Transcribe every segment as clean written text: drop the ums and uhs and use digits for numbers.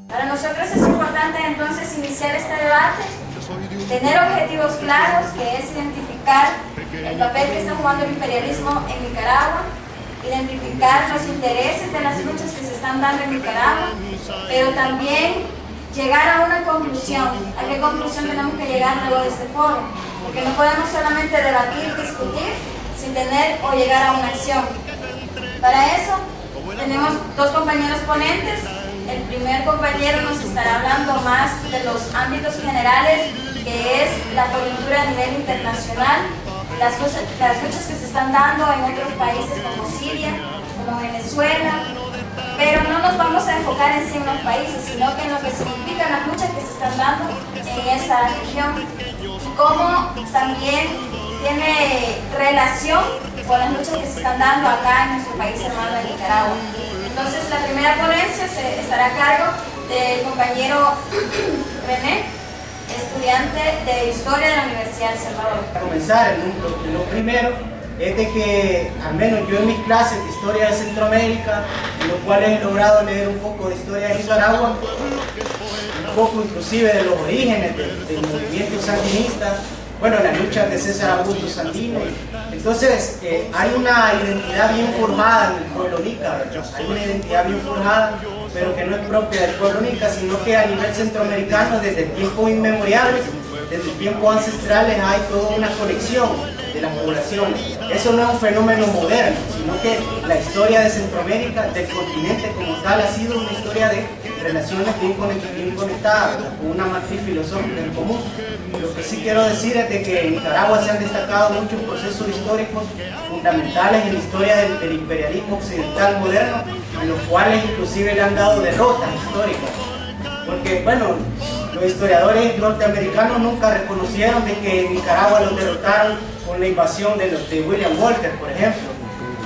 Para nosotros es importante entonces iniciar este debate, tener objetivos claros, que es identificar el papel que está jugando el imperialismo en Nicaragua, identificar los intereses de las luchas que se están dando en Nicaragua, pero también llegar a una conclusión. ¿A qué conclusión tenemos que llegar luego de este foro? Porque no podemos solamente debatir, discutir, sin tener o llegar a una acción. Para eso tenemos dos compañeros ponentes. El primer compañero nos estará hablando más de los ámbitos generales, que es la coyuntura a nivel internacional, las luchas que se están dando en otros países como Siria, como Venezuela, pero no nos vamos a enfocar en sí en los países, sino que en lo que significan las luchas que se están dando en esa región y cómo también tiene relación con las luchas que se están dando acá en nuestro país hermano de Nicaragua. Entonces, la primera ponencia estará a cargo del compañero René, estudiante de Historia de la Universidad de El Salvador. Para comenzar, lo primero es de que, al menos yo en mis clases de Historia de Centroamérica, en los cuales he logrado leer un poco de Historia de Nicaragua, un poco inclusive de los orígenes del movimiento sandinista, bueno, las luchas de César Augusto Sandino. Entonces, hay una identidad bien formada en el pueblo nica, hay una identidad bien formada, pero que no es propia del pueblo nica, sino que a nivel centroamericano, desde tiempos inmemoriales, desde tiempos ancestrales, hay toda una conexión de las poblaciones. Eso no es un fenómeno moderno, sino que la historia de Centroamérica, del continente como tal, ha sido una historia de relaciones bien conectadas, con una matriz filosófica en común. Lo que sí quiero decir es de que en Nicaragua se han destacado muchos procesos históricos fundamentales en la historia del imperialismo occidental moderno, en los cuales inclusive le han dado derrotas históricas. Porque, bueno, los historiadores norteamericanos nunca reconocieron de que en Nicaragua los derrotaron con la invasión de William Walker, por ejemplo.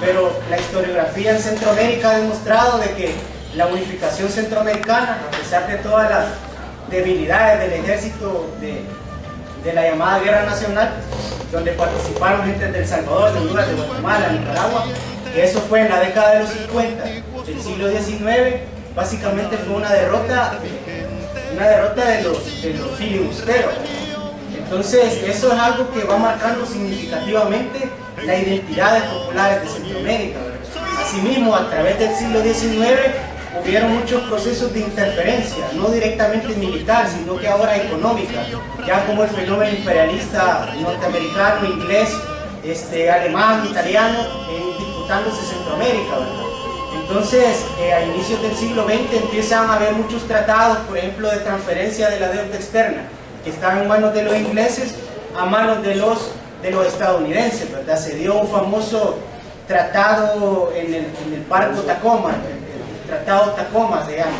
Pero la historiografía en Centroamérica ha demostrado de que la unificación centroamericana, a pesar de todas las debilidades del ejército de la llamada Guerra Nacional, donde participaron gente de El Salvador, de Honduras, de Guatemala, Nicaragua, que eso fue en la década de los 50 del siglo XIX, básicamente fue una derrota de los filibusteros. Entonces, eso es algo que va marcando significativamente la identidad de populares de Centroamérica. Asimismo, a través del siglo XIX hubieron muchos procesos de interferencia, no directamente militar, sino que ahora económica, ya como el fenómeno imperialista norteamericano, inglés, alemán, italiano, disputándose Centroamérica, ¿verdad? Entonces, a inicios del siglo XX empiezan a haber muchos tratados, por ejemplo, de transferencia de la deuda externa, que estaban en manos de los ingleses a manos de los estadounidenses, ¿verdad? Se dio un famoso tratado en el Parco Tacoma, el Tratado Tacoma se llama,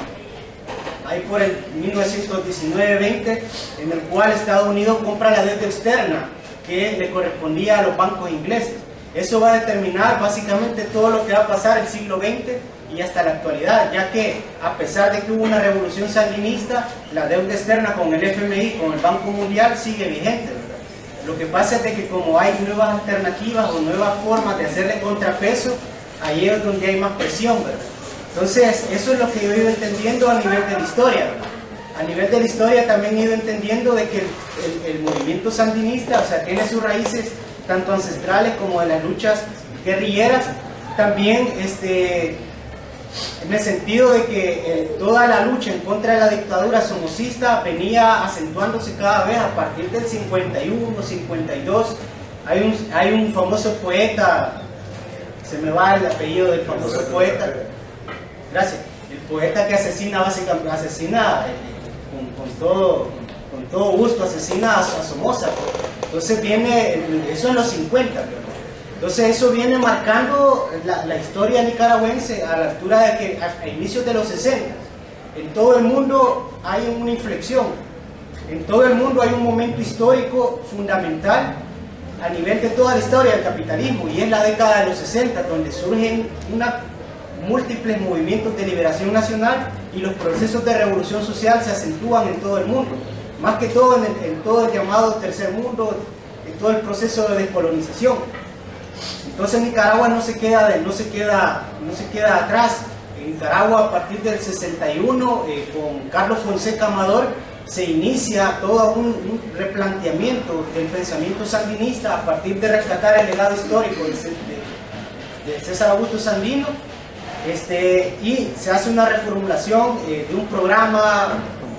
ahí por el 1919-20, en el cual Estados Unidos compra la deuda externa que le correspondía a los bancos ingleses. Eso va a determinar básicamente todo lo que va a pasar el siglo XX y hasta la actualidad, ya que a pesar de que hubo una revolución sandinista, la deuda externa con el FMI, con el Banco Mundial, sigue vigente, ¿verdad? Lo que pasa es de que como hay nuevas alternativas o nuevas formas de hacerle contrapeso, ahí es donde hay más presión, ¿verdad? Entonces, eso es lo que yo he ido entendiendo a nivel de la historia, ¿verdad? A nivel de la historia también he ido entendiendo de que el movimiento sandinista, o sea, tiene sus raíces tanto ancestrales como de las luchas guerrilleras, también en el sentido de que toda la lucha en contra de la dictadura somocista venía acentuándose cada vez a partir del 51, 52. Hay un famoso poeta, se me va el apellido del famoso poeta, gracias, el poeta que asesina con todo gusto, asesina a Somoza. Entonces viene, eso en los 50, ¿verdad? Entonces eso viene marcando la historia nicaragüense a la altura de que a inicios de los 60, en todo el mundo hay una inflexión, en todo el mundo hay un momento histórico fundamental a nivel de toda la historia del capitalismo, y es la década de los 60, donde surgen múltiples movimientos de liberación nacional y los procesos de revolución social se acentúan en todo el mundo, más que todo en todo el llamado tercer mundo, en todo el proceso de descolonización. Entonces Nicaragua no se queda atrás En Nicaragua, a partir del 61, con Carlos Fonseca Amador, se inicia todo un replanteamiento del pensamiento sandinista a partir de rescatar el legado histórico de César Augusto Sandino, y se hace una reformulación de un programa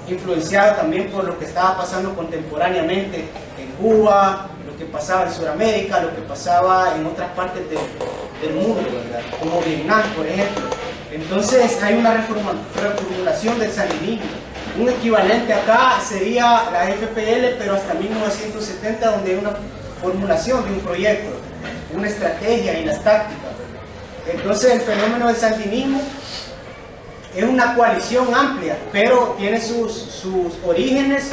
influenciado también por lo que estaba pasando contemporáneamente en Cuba, lo que pasaba en Sudamérica, lo que pasaba en otras partes del mundo, ¿verdad? Como Vietnam, por ejemplo. Entonces hay una reformulación del sandinismo. Un equivalente acá sería la FPL, pero hasta 1970, donde hay una formulación de un proyecto, una estrategia y las tácticas. Entonces el fenómeno del sandinismo es una coalición amplia, pero tiene sus orígenes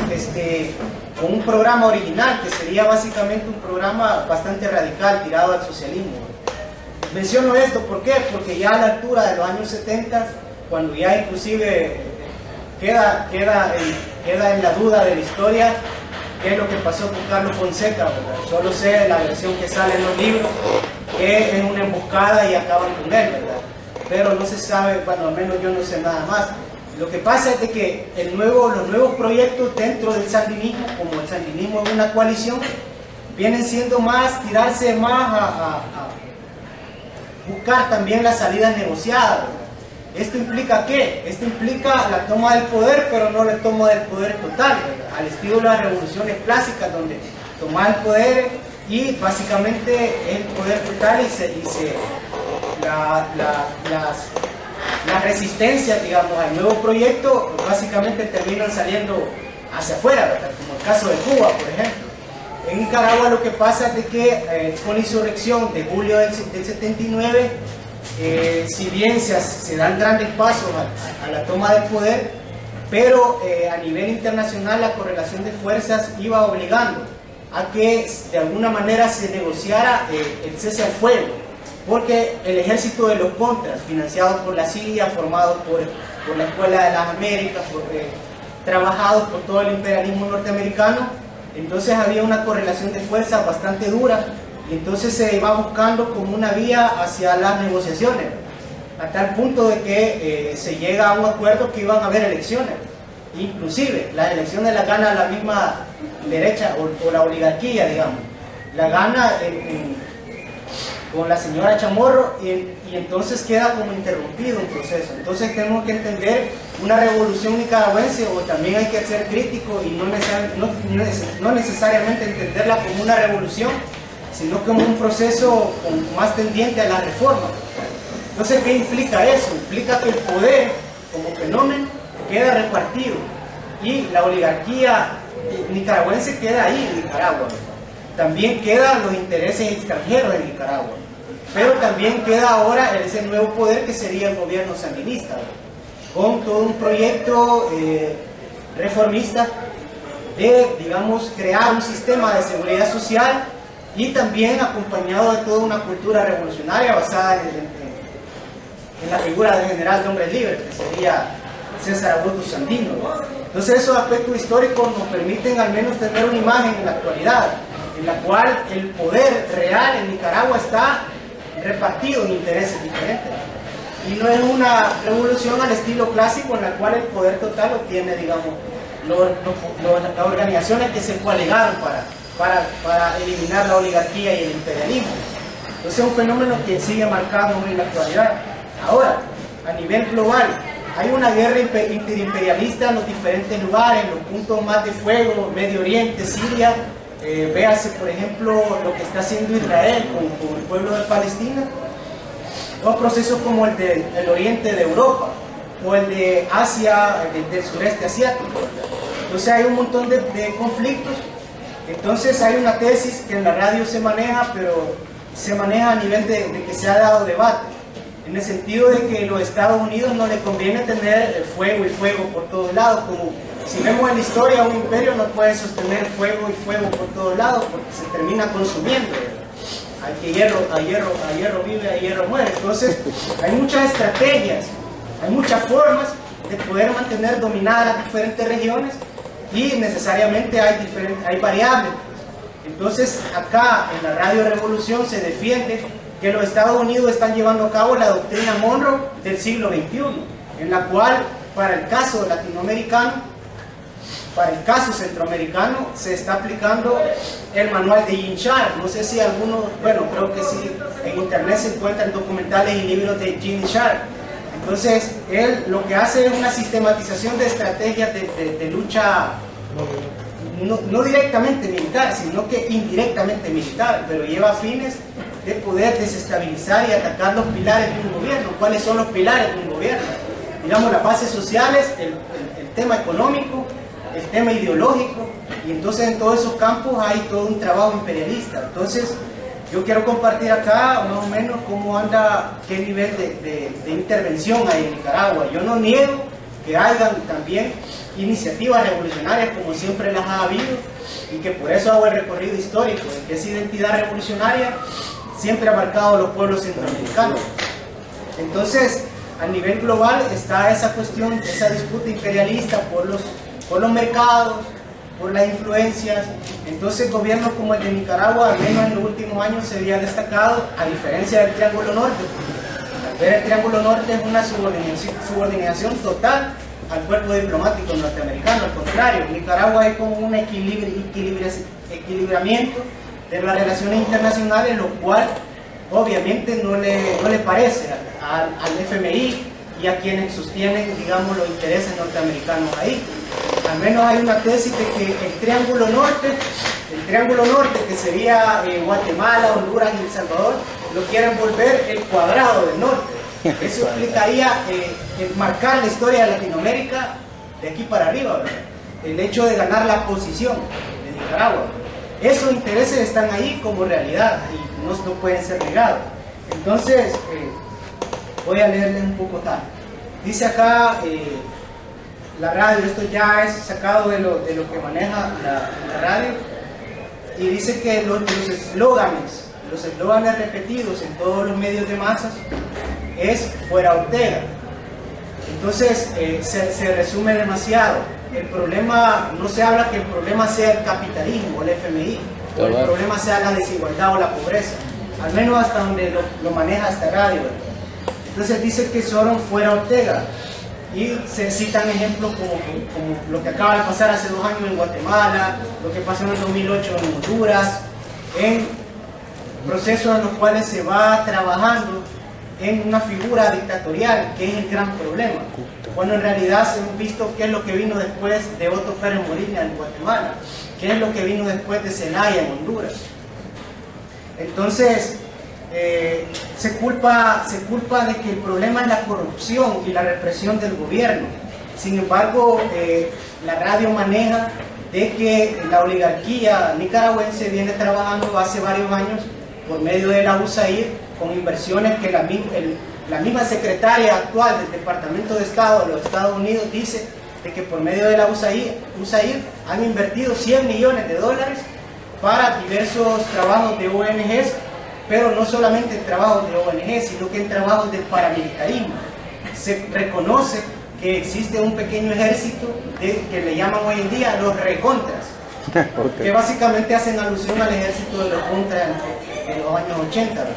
con un programa original, que sería básicamente un programa bastante radical, tirado al socialismo. Menciono esto, ¿por qué? Porque ya a la altura de los años 70, cuando ya inclusive queda en la duda de la historia qué es lo que pasó con Carlos Fonseca, ¿verdad? Solo sé la versión que sale en los libros, que es una emboscada y acaban con él, ¿verdad? Pero no se sabe, bueno, al menos yo no sé nada más. Lo que pasa es de que los nuevos proyectos dentro del sandinismo, como el sandinismo es una coalición, vienen siendo más, tirarse más a buscar también las salidas negociadas, ¿verdad? ¿Esto implica qué? Esto implica la toma del poder, pero no la toma del poder total, ¿verdad? Al estilo de las revoluciones clásicas, donde toma el poder y básicamente es el poder total las resistencias, digamos, al nuevo proyecto básicamente terminan saliendo hacia afuera, ¿verdad? Como el caso de Cuba, por ejemplo. En Nicaragua lo que pasa es de que con la insurrección de julio del 79, si bien se dan grandes pasos a la toma del poder, pero a nivel internacional la correlación de fuerzas iba obligando a que de alguna manera se negociara el cese al fuego, porque el ejército de los contras, financiado por la CIA, formado por la Escuela de las Américas, trabajados por todo el imperialismo norteamericano, entonces había una correlación de fuerzas bastante dura, y entonces se iba buscando como una vía hacia las negociaciones, a tal punto de que se llega a un acuerdo que iban a haber elecciones. Inclusive las elecciones las gana la misma derecha o la oligarquía, digamos, la gana con la señora Chamorro, y entonces queda como interrumpido un proceso. Entonces tenemos que entender una revolución nicaragüense, o también hay que ser crítico y no necesariamente entenderla como una revolución, sino como un proceso más tendiente a la reforma. Entonces, ¿qué implica eso? Implica que el poder como fenómeno queda repartido y la oligarquía nicaragüense queda ahí en Nicaragua. También quedan los intereses extranjeros en Nicaragua, pero también queda ahora ese nuevo poder que sería el gobierno sandinista, con todo un proyecto reformista de, digamos, crear un sistema de seguridad social, y también acompañado de toda una cultura revolucionaria basada en la figura del general de hombres libres, que sería César Augusto Sandino. Entonces esos aspectos históricos nos permiten al menos tener una imagen en la actualidad, en la cual el poder real en Nicaragua está repartido en intereses diferentes. Y no es una revolución al estilo clásico en la cual el poder total lo tiene, digamos, las organizaciones que se coaligaron para eliminar la oligarquía y el imperialismo. Entonces es un fenómeno que sigue marcado en la actualidad. Ahora, a nivel global, hay una guerra interimperialista en los diferentes lugares, en los puntos más de fuego, Medio Oriente, Siria. Véase, por ejemplo, lo que está haciendo Israel con el pueblo de Palestina, o procesos como el del oriente de Europa, o el de Asia, del sureste asiático. Entonces hay un montón de conflictos. Entonces hay una tesis que en la radio se maneja, pero se maneja a nivel de que se ha dado debate, en el sentido de que a los Estados Unidos no le conviene tener fuego y fuego por todos lados. Como si vemos en la historia, un imperio no puede sostener fuego y fuego por todos lados porque se termina consumiendo. Hay que a hierro vive, a hierro muere. Entonces hay muchas estrategias, hay muchas formas de poder mantener dominadas las diferentes regiones, y necesariamente hay variables. Entonces acá en la Radio Revolución se defiende que los Estados Unidos están llevando a cabo la doctrina Monroe del siglo XXI, en la cual para el caso latinoamericano, para el caso centroamericano, se está aplicando el manual de Gene Sharp. No sé si algunos, bueno, creo que sí, en internet se encuentran documentales y libros de Gene Sharp. Entonces, él lo que hace es una sistematización de estrategias de lucha, no directamente militar, sino que indirectamente militar, pero lleva fines de poder desestabilizar y atacar los pilares de un gobierno. ¿Cuáles son los pilares de un gobierno? Digamos, las bases sociales, el tema económico, el tema ideológico, y entonces en todos esos campos hay todo un trabajo imperialista. Entonces, yo quiero compartir acá más o menos cómo anda, qué nivel de intervención hay en Nicaragua. Yo no niego que hayan también iniciativas revolucionarias, como siempre las ha habido, y que por eso hago el recorrido histórico, de que esa identidad revolucionaria siempre ha marcado a los pueblos centroamericanos. Entonces, a nivel global está esa cuestión, esa disputa imperialista por los mercados, por las influencias. Entonces, gobiernos como el de Nicaragua, al menos en los últimos años, se había destacado, a diferencia del Triángulo Norte. Al ver el Triángulo Norte es una subordinación total al cuerpo diplomático norteamericano. Al contrario, en Nicaragua hay como un equilibramiento de las relaciones internacionales, lo cual obviamente no le parece al FMI y a quienes sostienen, digamos, los intereses norteamericanos ahí. Al menos hay una tesis de que el Triángulo Norte, que sería Guatemala, Honduras y El Salvador, lo quieren volver el cuadrado del norte. Eso implicaría marcar la historia de Latinoamérica de aquí para arriba, ¿verdad? El hecho de ganar la posición de Nicaragua. Esos intereses están ahí como realidad y no pueden ser negados. Entonces, voy a leerles un poco tal. Dice acá la radio, esto ya es sacado de lo que maneja la radio, y dice que los eslóganes repetidos en todos los medios de masas es fuera Ortega. Entonces se resume demasiado. El problema, no se habla que el problema sea el capitalismo o el FMI, o el problema sea la desigualdad o la pobreza, al menos hasta donde lo maneja esta radio. Entonces dice que solo fuera Ortega, y se citan ejemplos como lo que acaba de pasar hace 2 años en Guatemala, lo que pasó en el 2008 en Honduras, en procesos en los cuales se va trabajando en una figura dictatorial, que es el gran problema. Bueno, en realidad se hemos visto qué es lo que vino después de Otto Pérez Molina en Guatemala, qué es lo que vino después de Zelaya en Honduras. Entonces, se culpa de que el problema es la corrupción y la represión del gobierno. Sin embargo, la radio maneja de que la oligarquía nicaragüense viene trabajando hace varios años por medio de la USAID, con inversiones que la misma secretaria actual del Departamento de Estado de los Estados Unidos dice de que por medio de la USAID han invertido $100 millones para diversos trabajos de ONGs, pero no solamente en trabajos de ONG, sino que en trabajos de paramilitarismo. Se reconoce que existe un pequeño ejército que le llaman hoy en día los recontras, que básicamente hacen alusión al ejército de los contras de los años 80, ¿verdad?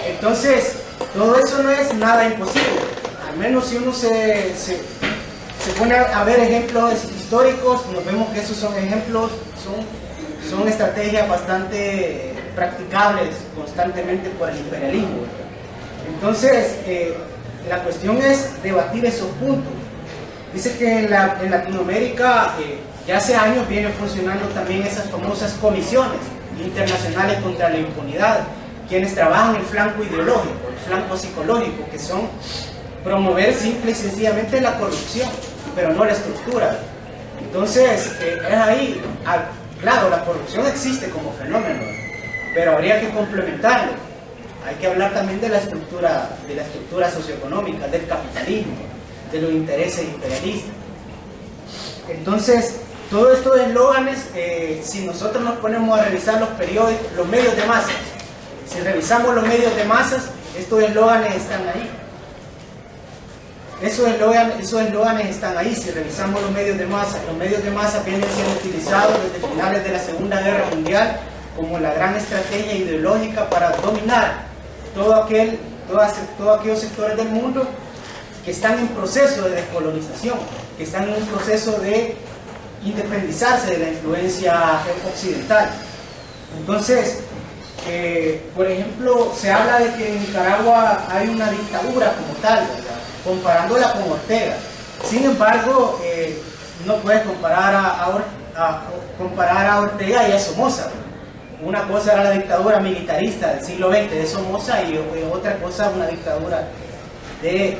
Entonces, todo eso no es nada imposible. Al menos si uno se pone a ver ejemplos históricos, nos vemos que esos son ejemplos, son estrategias bastante practicables constantemente por el imperialismo. Entonces, la cuestión es debatir esos puntos. Dice que en Latinoamérica ya hace años vienen funcionando también esas famosas comisiones internacionales contra la impunidad, quienes trabajan el flanco ideológico, el flanco psicológico, que son promover simple y sencillamente la corrupción, pero no la estructura. Entonces, es ahí, claro, la corrupción existe como fenómeno, pero habría que complementarlo. Hay que hablar también de la estructura socioeconómica, del capitalismo, de los intereses imperialistas. Entonces, todos estos eslóganes, si nosotros nos ponemos a revisar los periódicos, los medios de masas, si revisamos los medios de masas, estos eslóganes están ahí. Esos eslóganes están ahí. Si revisamos los medios de masa vienen siendo utilizados desde finales de la Segunda Guerra Mundial como la gran estrategia ideológica para dominar todos aquellos sectores del mundo que están en proceso de descolonización, que están en un proceso de independizarse de la influencia occidental. Entonces, por ejemplo, se habla de que en Nicaragua hay una dictadura como tal, ¿verdad?, comparándola con Ortega. Sin embargo, no puedes comparar a Ortega y a Somoza. Una cosa era la dictadura militarista del siglo XX de Somoza y otra cosa una dictadura de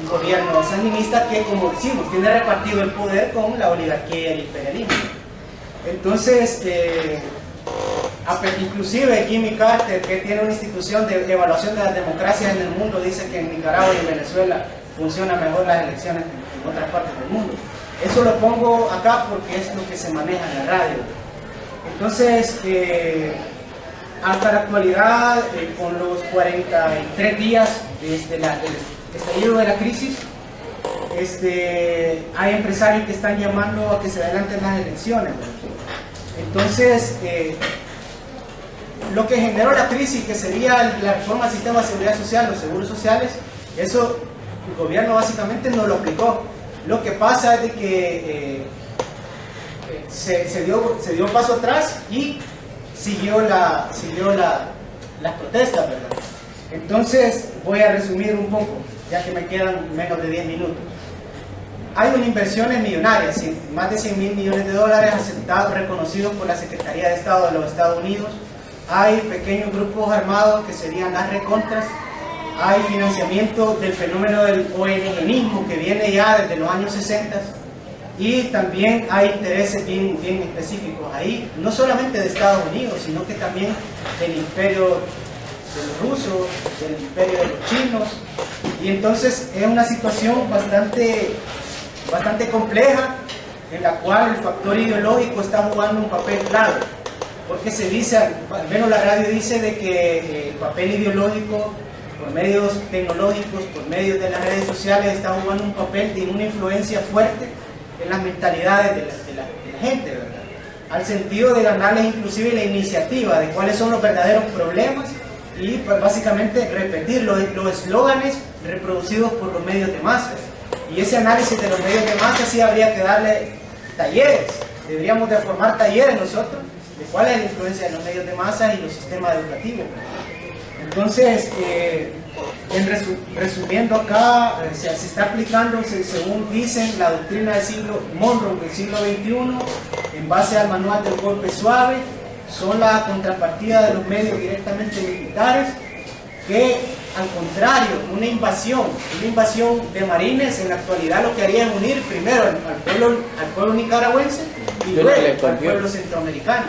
un gobierno sandinista que, como decimos, tiene repartido el poder con la oligarquía y el imperialismo. Entonces, inclusive Jimmy Carter, que tiene una institución de evaluación de las democracias en el mundo, dice que en Nicaragua y en Venezuela funcionan mejor las elecciones que en otras partes del mundo. Eso lo pongo acá porque es lo que se maneja en la radio. Entonces, hasta la actualidad, con los 43 días desde el estallido de la crisis, hay empresarios que están llamando a que se adelanten las elecciones. Entonces, lo que generó la crisis, que sería la reforma al sistema de seguridad social, los seguros sociales, eso el gobierno básicamente no lo aplicó. Lo que pasa es de que se dio paso atrás y siguió las protestas, ¿verdad? Entonces voy a resumir un poco, ya que me quedan menos de 10 minutos. Hay unas inversiones millonarias, más de 100.000 millones de dólares aceptados, reconocidos por la Secretaría de Estado de los Estados Unidos. Hay pequeños grupos armados que serían las recontras. Hay financiamiento del fenómeno del ONGismo que viene ya desde los años 60, y también hay intereses bien específicos ahí, no solamente de Estados Unidos, sino que también del imperio de los rusos, del imperio de los chinos. Y entonces es una situación bastante compleja, en la cual el factor ideológico está jugando un papel clave, porque se dice, al menos la radio dice, de que el papel ideológico por medios tecnológicos, por medios de las redes sociales, está jugando un papel de una influencia fuerte en las mentalidades de la gente, ¿verdad?, al sentido de ganarles inclusive la iniciativa de cuáles son los verdaderos problemas y pues básicamente repetir los eslóganes reproducidos por los medios de masas. Y ese análisis de los medios de masas sí habría que darle talleres, deberíamos de formar talleres nosotros de cuál es la influencia de los medios de masas y los sistemas educativos. Entonces, resumiendo acá, se está aplicando, según dicen, la doctrina del siglo Monroe del siglo XXI, en base al manual del golpe suave. Son la contrapartida de los medios directamente militares, que al contrario, una invasión de marines en la actualidad lo que haría es unir primero al pueblo nicaragüense y luego al pueblo centroamericano,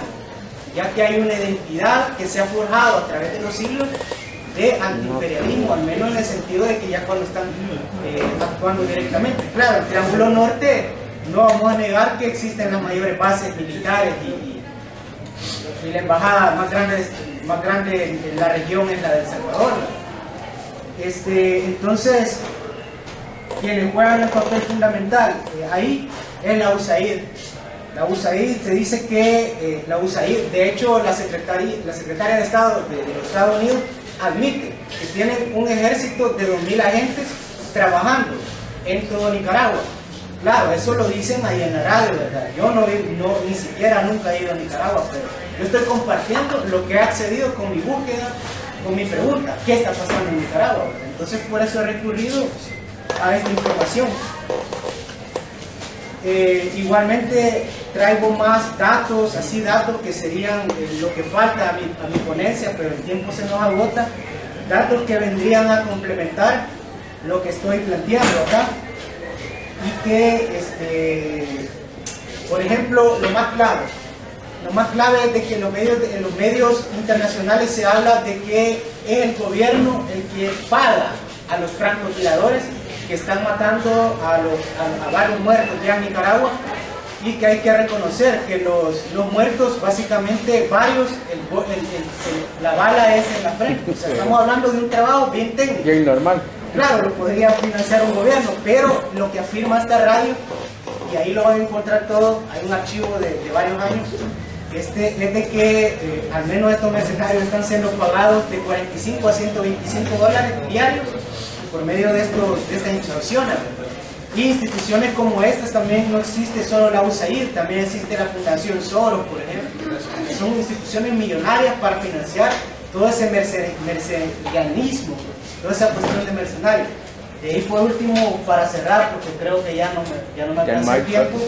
ya que hay una identidad que se ha forjado a través de los siglos de antiimperialismo, al menos en el sentido de que ya cuando están actuando directamente. Claro, el Triángulo Norte, no vamos a negar que existen las mayores bases militares y la embajada más grande en la región es la de El Salvador. Entonces, quienes juegan el papel fundamental ahí es la USAID. La USAID, se dice que la USAID, de hecho la secretaria de Estado de los Estados Unidos admite que tienen un ejército de 2.000 agentes trabajando en todo Nicaragua. Claro, eso lo dicen ahí en la radio, ¿verdad? Yo ni siquiera nunca he ido a Nicaragua, pero yo estoy compartiendo lo que he accedido con mi búsqueda, con mi pregunta, ¿qué está pasando en Nicaragua? Entonces por eso he recurrido a esta información. Igualmente traigo más datos, datos que serían lo que falta a mi ponencia, pero el tiempo se nos agota, datos que vendrían a complementar lo que estoy planteando acá, y que, por ejemplo, lo más clave es de que en los medios internacionales se habla de que es el gobierno el que paga a los francotiradores que están matando a varios muertos ya en Nicaragua, y que hay que reconocer que los muertos, básicamente varios, la bala es en la frente. O sea, estamos hablando de un trabajo bien técnico. Bien normal. Claro, lo podría financiar un gobierno, pero lo que afirma esta radio, y ahí lo van a encontrar todo, hay un archivo de varios años, es de que al menos estos mercenarios están siendo pagados de 45 a 125 dólares diarios por medio de estas instrucciones. Y instituciones como estas también no existe solo la USAID, también existe la Fundación Soros, por ejemplo. Son instituciones millonarias para financiar todo ese mercedianismo, toda esa cuestión de mercenarios. Y por último, para cerrar, porque creo que ya no me alcanza el tiempo,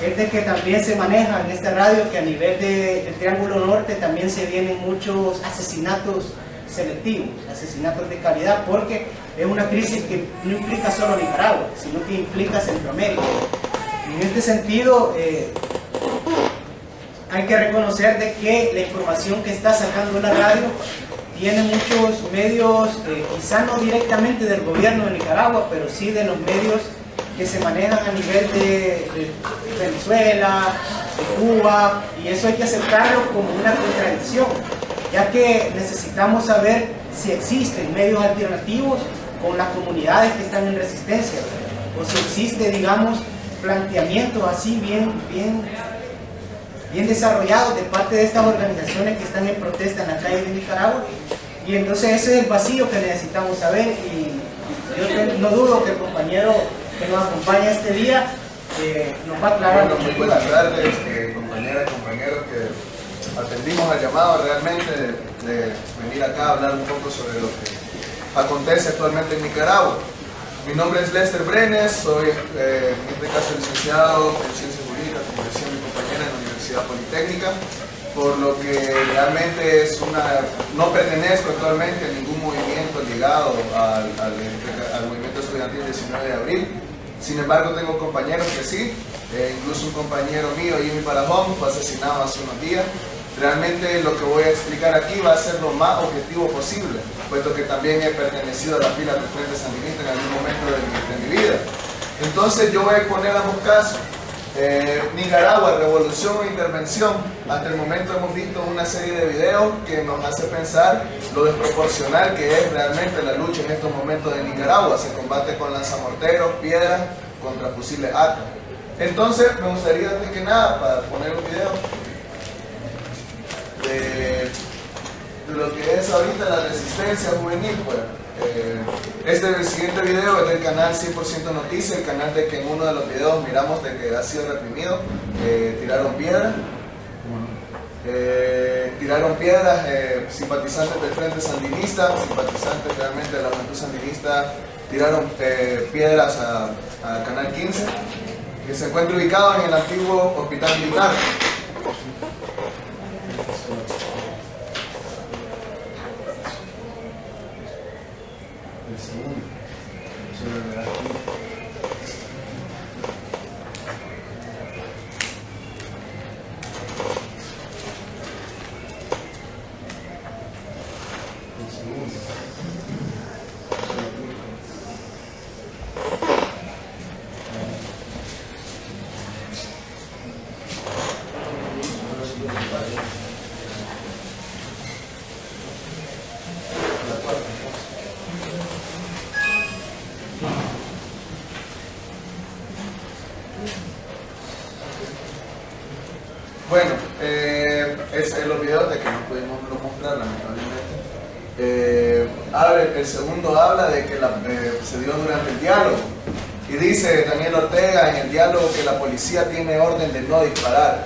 es de que también se maneja en esta radio que a nivel del Triángulo Norte también se vienen muchos asesinatos selectivos, asesinatos de calidad, porque es una crisis que no implica solo Nicaragua, sino que implica Centroamérica. En este sentido, hay que reconocer de que la información que está sacando la radio tiene muchos medios, quizá no directamente del gobierno de Nicaragua, pero sí de los medios que se manejan a nivel de Venezuela, de Cuba, y eso hay que aceptarlo como una contradicción, ya que necesitamos saber si existen medios alternativos con las comunidades que están en resistencia, o si existe, digamos, planteamientos así bien desarrollados de parte de estas organizaciones que están en protesta en las calles de Nicaragua. Y entonces ese es el vacío que necesitamos saber, y yo no dudo que el compañero que nos acompaña este día nos va a aclarar. Bueno, muy buenas tardes, compañeras, compañeros, que atendimos al llamado realmente de venir acá a hablar un poco sobre lo que acontece actualmente en Nicaragua. Mi nombre es Lester Brenes, soy en este caso licenciado en Ciencias Jurídicas, como decía mi compañera, en la Universidad Politécnica, por lo que realmente no pertenezco actualmente a ningún movimiento ligado al movimiento estudiantil 19 de abril. Sin embargo, tengo compañeros que sí, incluso un compañero mío, Jimmy Parajón, fue asesinado hace unos días. Realmente lo que voy a explicar aquí va a ser lo más objetivo posible, puesto que también he pertenecido a la fila del Frente Sandinista en algún momento de mi vida. Entonces yo voy a exponer ambos casos. Nicaragua, revolución o intervención. Hasta el momento hemos visto una serie de videos que nos hace pensar lo desproporcional que es realmente la lucha en estos momentos de Nicaragua. Se combate con lanzamorteros, piedras, contra fusiles AK. Entonces me gustaría antes que nada, para poner un video de lo que es ahorita la resistencia juvenil, pues. El siguiente video es del canal 100% Noticias, el canal de que en uno de los videos miramos de que ha sido reprimido, tiraron piedras, simpatizantes del Frente Sandinista, simpatizantes realmente de la Juventud Sandinista, tiraron piedras a Canal 15, que se encuentra ubicado en el antiguo Hospital Militar. El segundo. Bueno, los videos de que no pudimos mostrar lamentablemente. El segundo habla de que se dio durante el diálogo y dice Daniel Ortega en el diálogo que la policía tiene orden de no disparar.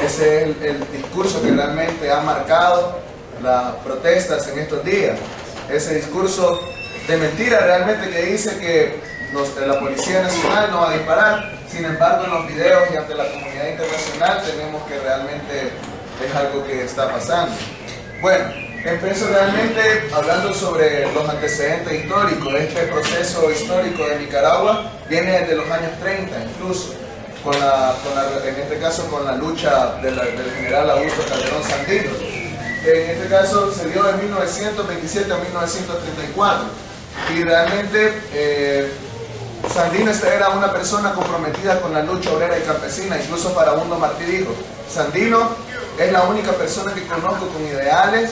Ese es el discurso que realmente ha marcado las protestas en estos días. Ese discurso de mentira realmente que dice que la Policía Nacional no va a disparar. Sin embargo, en los videos y ante la comunidad internacional tenemos que realmente es algo que está pasando. Bueno, empiezo realmente hablando sobre los antecedentes históricos. Este proceso histórico de Nicaragua viene desde los años 30 incluso, en este caso con la lucha del general Augusto Calderón Sandino. En este caso se dio de 1927 a 1934 y realmente Sandino era una persona comprometida con la lucha obrera y campesina. Incluso Farabundo Martí dijo: Sandino es la única persona que conozco con ideales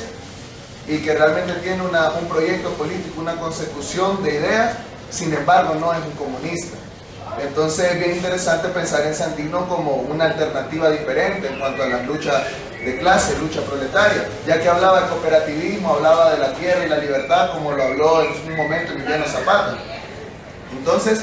y que realmente tiene un proyecto político, una consecución de ideas, sin embargo no es un comunista. Entonces es bien interesante pensar en Sandino como una alternativa diferente en cuanto a las luchas de clase, lucha proletaria, ya que hablaba del cooperativismo, hablaba de la tierra y la libertad, como lo habló en un momento Emiliano Zapata. Entonces,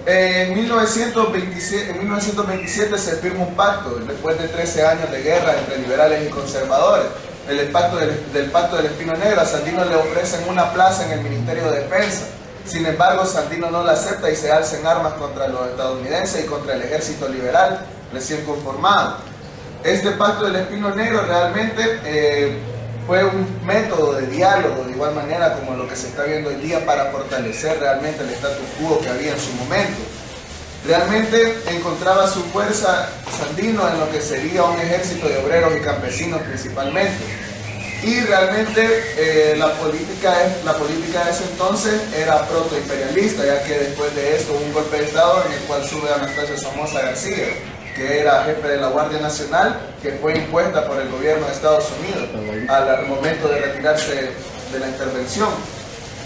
en 1927 se firma un pacto, después de 13 años de guerra entre liberales y conservadores, del pacto del Espino Negro. A Sandino le ofrecen una plaza en el Ministerio de Defensa. Sin embargo, Sandino no la acepta y se alza en armas contra los estadounidenses y contra el ejército liberal recién conformado. Este pacto del Espino Negro realmente fue un método de diálogo, de igual manera como lo que se está viendo hoy día, para fortalecer realmente el status quo que había en su momento. Realmente encontraba su fuerza Sandino en lo que sería un ejército de obreros y campesinos principalmente. Y realmente la política de ese entonces era protoimperialista, ya que después de esto hubo un golpe de Estado en el cual sube Anastasio Somoza García, que era jefe de la Guardia Nacional, que fue impuesta por el gobierno de Estados Unidos al momento de retirarse de la intervención.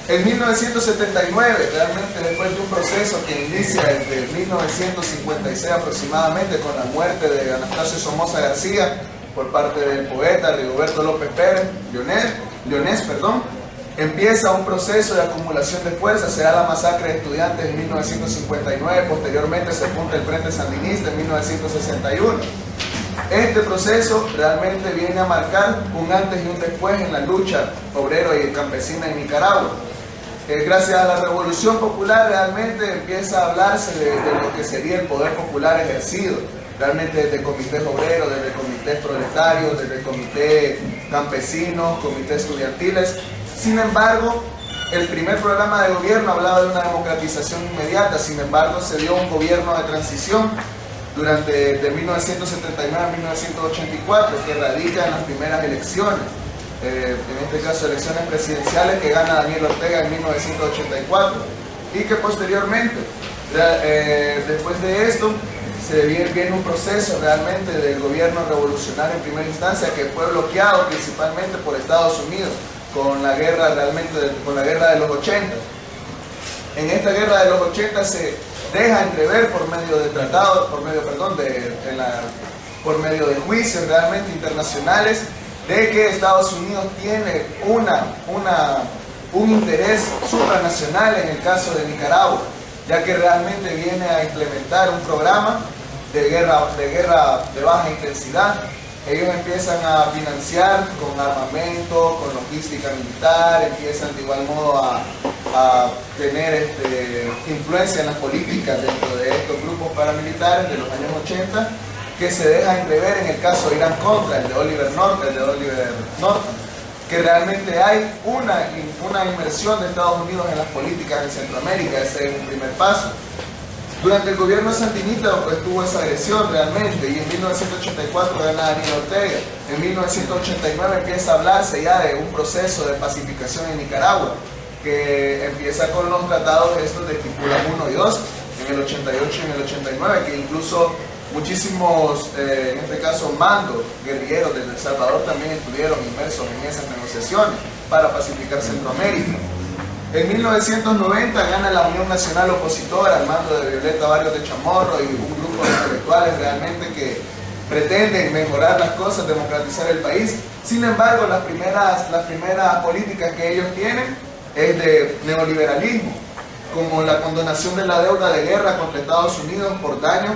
En 1979, realmente después de un proceso que inicia desde 1956 aproximadamente con la muerte de Anastasio Somoza García por parte del poeta Rigoberto López Pérez, Leonés, empieza un proceso de acumulación de fuerzas, se da la masacre de estudiantes en 1959, posteriormente se funda el Frente Sandinista en 1961. Este proceso realmente viene a marcar un antes y un después en la lucha obrero y campesina en Nicaragua. Gracias a la Revolución Popular realmente empieza a hablarse de lo que sería el poder popular ejercido, realmente desde comités obreros, desde comités proletarios, desde comité campesinos, comités estudiantiles. Sin embargo, el primer programa de gobierno hablaba de una democratización inmediata, sin embargo se dio un gobierno de transición de 1979 a 1984 que radica en las primeras elecciones, en este caso elecciones presidenciales que gana Daniel Ortega en 1984 y que posteriormente, después de esto, se viene un proceso realmente del gobierno revolucionario en primera instancia que fue bloqueado principalmente por Estados Unidos con la guerra con la guerra de los 80. En esta guerra de los 80 se deja entrever por medio de tratados, por medio de juicios realmente internacionales, de que Estados Unidos tiene un interés supranacional en el caso de Nicaragua, ya que realmente viene a implementar un programa de guerra de baja intensidad. Ellos empiezan a financiar con armamento, con logística militar, empiezan de igual modo a tener influencia en las políticas dentro de estos grupos paramilitares de los años 80, que se deja entrever en el caso de Irán Contra, el de Oliver North, que realmente hay una inmersión de Estados Unidos en las políticas en Centroamérica. Ese es un primer paso. Durante el gobierno sandinista estuvo esa agresión realmente, y en 1984 gana Daniel Ortega. En 1989 empieza a hablarse ya de un proceso de pacificación en Nicaragua, que empieza con los tratados estos de Tipula 1 y 2, en el 88 y en el 89, que incluso muchísimos, en este caso mandos guerrilleros desde El Salvador también estuvieron inmersos en esas negociaciones para pacificar Centroamérica. En 1990 gana la Unión Nacional Opositora al mando de Violeta Barrios de Chamorro y un grupo de intelectuales realmente que pretenden mejorar las cosas, democratizar el país. Sin embargo, las primeras políticas que ellos tienen es de neoliberalismo, como la condonación de la deuda de guerra contra Estados Unidos por daño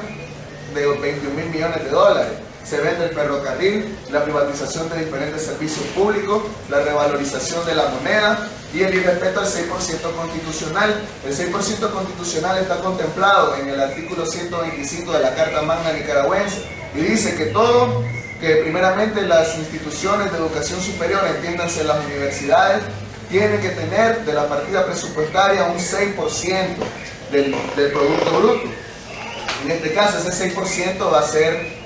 de 21.000 millones de dólares. Se vende el ferrocarril, la privatización de diferentes servicios públicos, la revalorización de la moneda y el irrespeto al 6% constitucional. El 6% constitucional está contemplado en el artículo 125 de la Carta Magna Nicaragüense y dice que primeramente las instituciones de educación superior, entiéndanse las universidades, tienen que tener de la partida presupuestaria un 6% del Producto Bruto. En este caso, ese 6% va a ser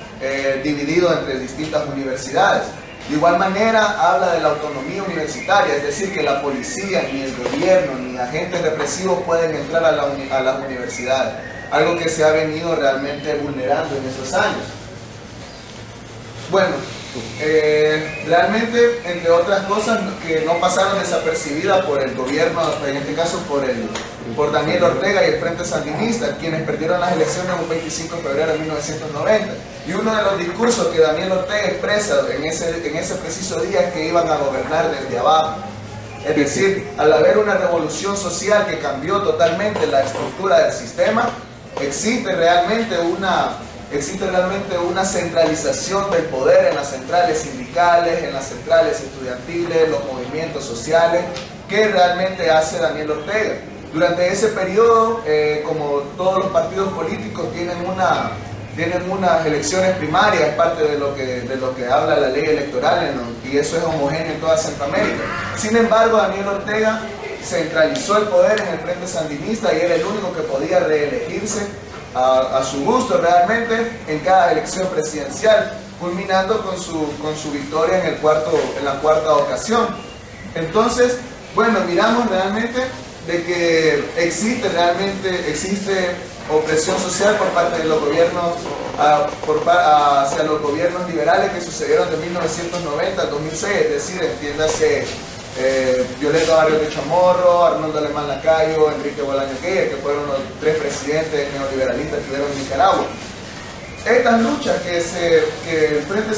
dividido entre distintas universidades. De igual manera, habla de la autonomía universitaria, es decir, que la policía, ni el gobierno, ni agentes represivos pueden entrar a las universidades, algo que se ha venido realmente vulnerando en esos años. Bueno, realmente, entre otras cosas, que no pasaron desapercibidas por el gobierno, en este caso por Daniel Ortega y el Frente Sandinista, quienes perdieron las elecciones un 25 de febrero de 1990. Y uno de los discursos que Daniel Ortega expresa en ese preciso día es que iban a gobernar desde abajo. Es decir, al haber una revolución social que cambió totalmente la estructura del sistema, existe realmente una centralización del poder en las centrales sindicales, en las centrales estudiantiles, los movimientos sociales, que realmente hace Daniel Ortega. Durante ese periodo, como todos los partidos políticos tienen unas elecciones primarias, es parte de lo que habla la ley electoral, ¿no? Y eso es homogéneo en toda Centroamérica. Sin embargo, Daniel Ortega centralizó el poder en el Frente Sandinista y era el único que podía reelegirse a su gusto realmente en cada elección presidencial, culminando con su victoria en la cuarta ocasión. Entonces, bueno, miramos realmente de que existe opresión social por parte de los gobiernos hacia los gobiernos liberales que sucedieron de 1990 al 2006, es decir, entiéndase Violeta Barrios de Chamorro, Arnoldo Alemán Lacayo, Enrique Bolaño Geyer, que fueron los tres presidentes neoliberalistas que hubieron en Nicaragua. Estas luchas que el Frente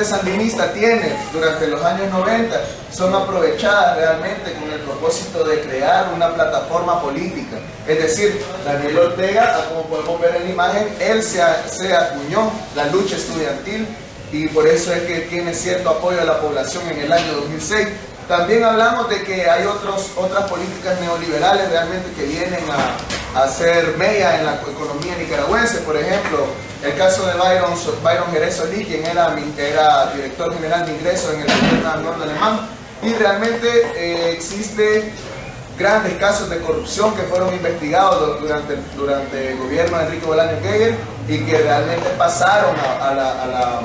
Sandinista tiene durante los años 90 son aprovechadas realmente con el propósito de crear una plataforma política. Es decir, Daniel Ortega, como podemos ver en la imagen, él se acuñó la lucha estudiantil y por eso es que tiene cierto apoyo de la población en el año 2006. También hablamos de que hay otras políticas neoliberales realmente que vienen a hacer mella en la economía nicaragüense. Por ejemplo, el caso de Byron Jerez Solís, quien era director general de ingresos en el gobierno de Arnoldo Alemán, y realmente existe grandes casos de corrupción que fueron investigados durante el gobierno de Enrique Bolaño Geyer y que realmente pasaron a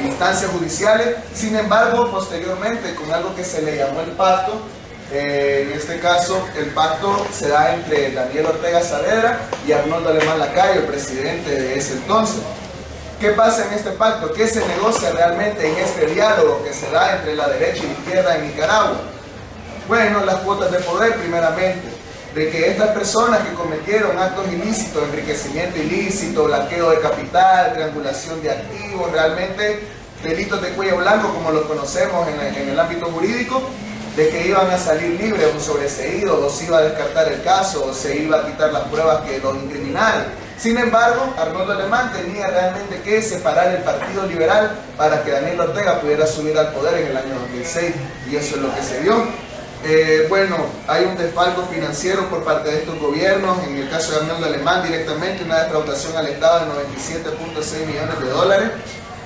instancias judiciales. Sin embargo, posteriormente, con algo que se le llamó el pacto, en este caso el pacto se da entre Daniel Ortega Saavedra y Arnoldo Alemán Lacayo, el presidente de ese entonces. ¿Qué pasa en este pacto? ¿Qué se negocia realmente en este diálogo que se da entre la derecha y la izquierda en Nicaragua? Bueno, las cuotas de poder primeramente, de que estas personas que cometieron actos ilícitos, enriquecimiento ilícito, blanqueo de capital, triangulación de activos, realmente delitos de cuello blanco como los conocemos en el ámbito jurídico, de que iban a salir libres o sobreseídos, o se iba a descartar el caso, o se iba a quitar las pruebas que los incriminaron. Sin embargo, Arnoldo Alemán tenía realmente que separar el Partido Liberal para que Daniel Ortega pudiera subir al poder en el año 2006, y eso es lo que se dio. Bueno, hay un desfalco financiero por parte de estos gobiernos, en el caso de Arnoldo Alemán directamente una defraudación al Estado de 97.6 millones de dólares,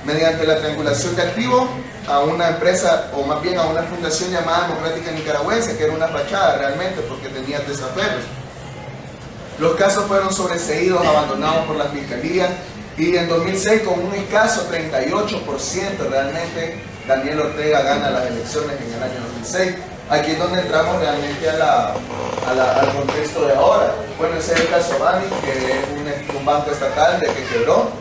mediante la triangulación de activos a una empresa, o más bien a una fundación llamada Democrática Nicaragüense, que era una fachada realmente porque tenía desaferros. Los casos fueron sobreseídos, abandonados por la Fiscalía, y en 2006 con un escaso 38% realmente Daniel Ortega gana las elecciones en el año 2006. Aquí es donde entramos realmente al contexto de ahora. Bueno, ese es el caso Bani, que es un banco estatal de que quebró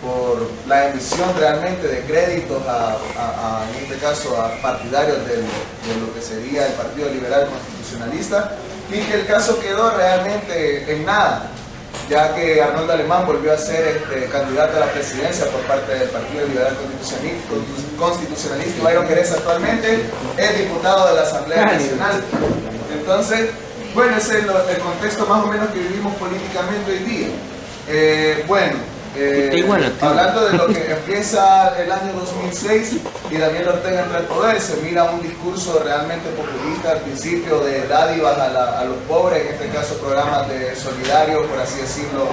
por la emisión realmente de créditos en este caso a partidarios de lo que sería el Partido Liberal Constitucionalista, y que el caso quedó realmente en nada, ya que Arnoldo Alemán volvió a ser candidato a la presidencia por parte del Partido Liberal Constitucionalista y Byron Jerez actualmente es diputado de la Asamblea Nacional. Entonces, bueno, ese es el contexto más o menos que vivimos políticamente hoy día. Hablando de lo que empieza el año 2006 y Daniel Ortega entra al poder, se mira un discurso realmente populista al principio de dádivas a los pobres, en este caso programas de solidarios, por así decirlo,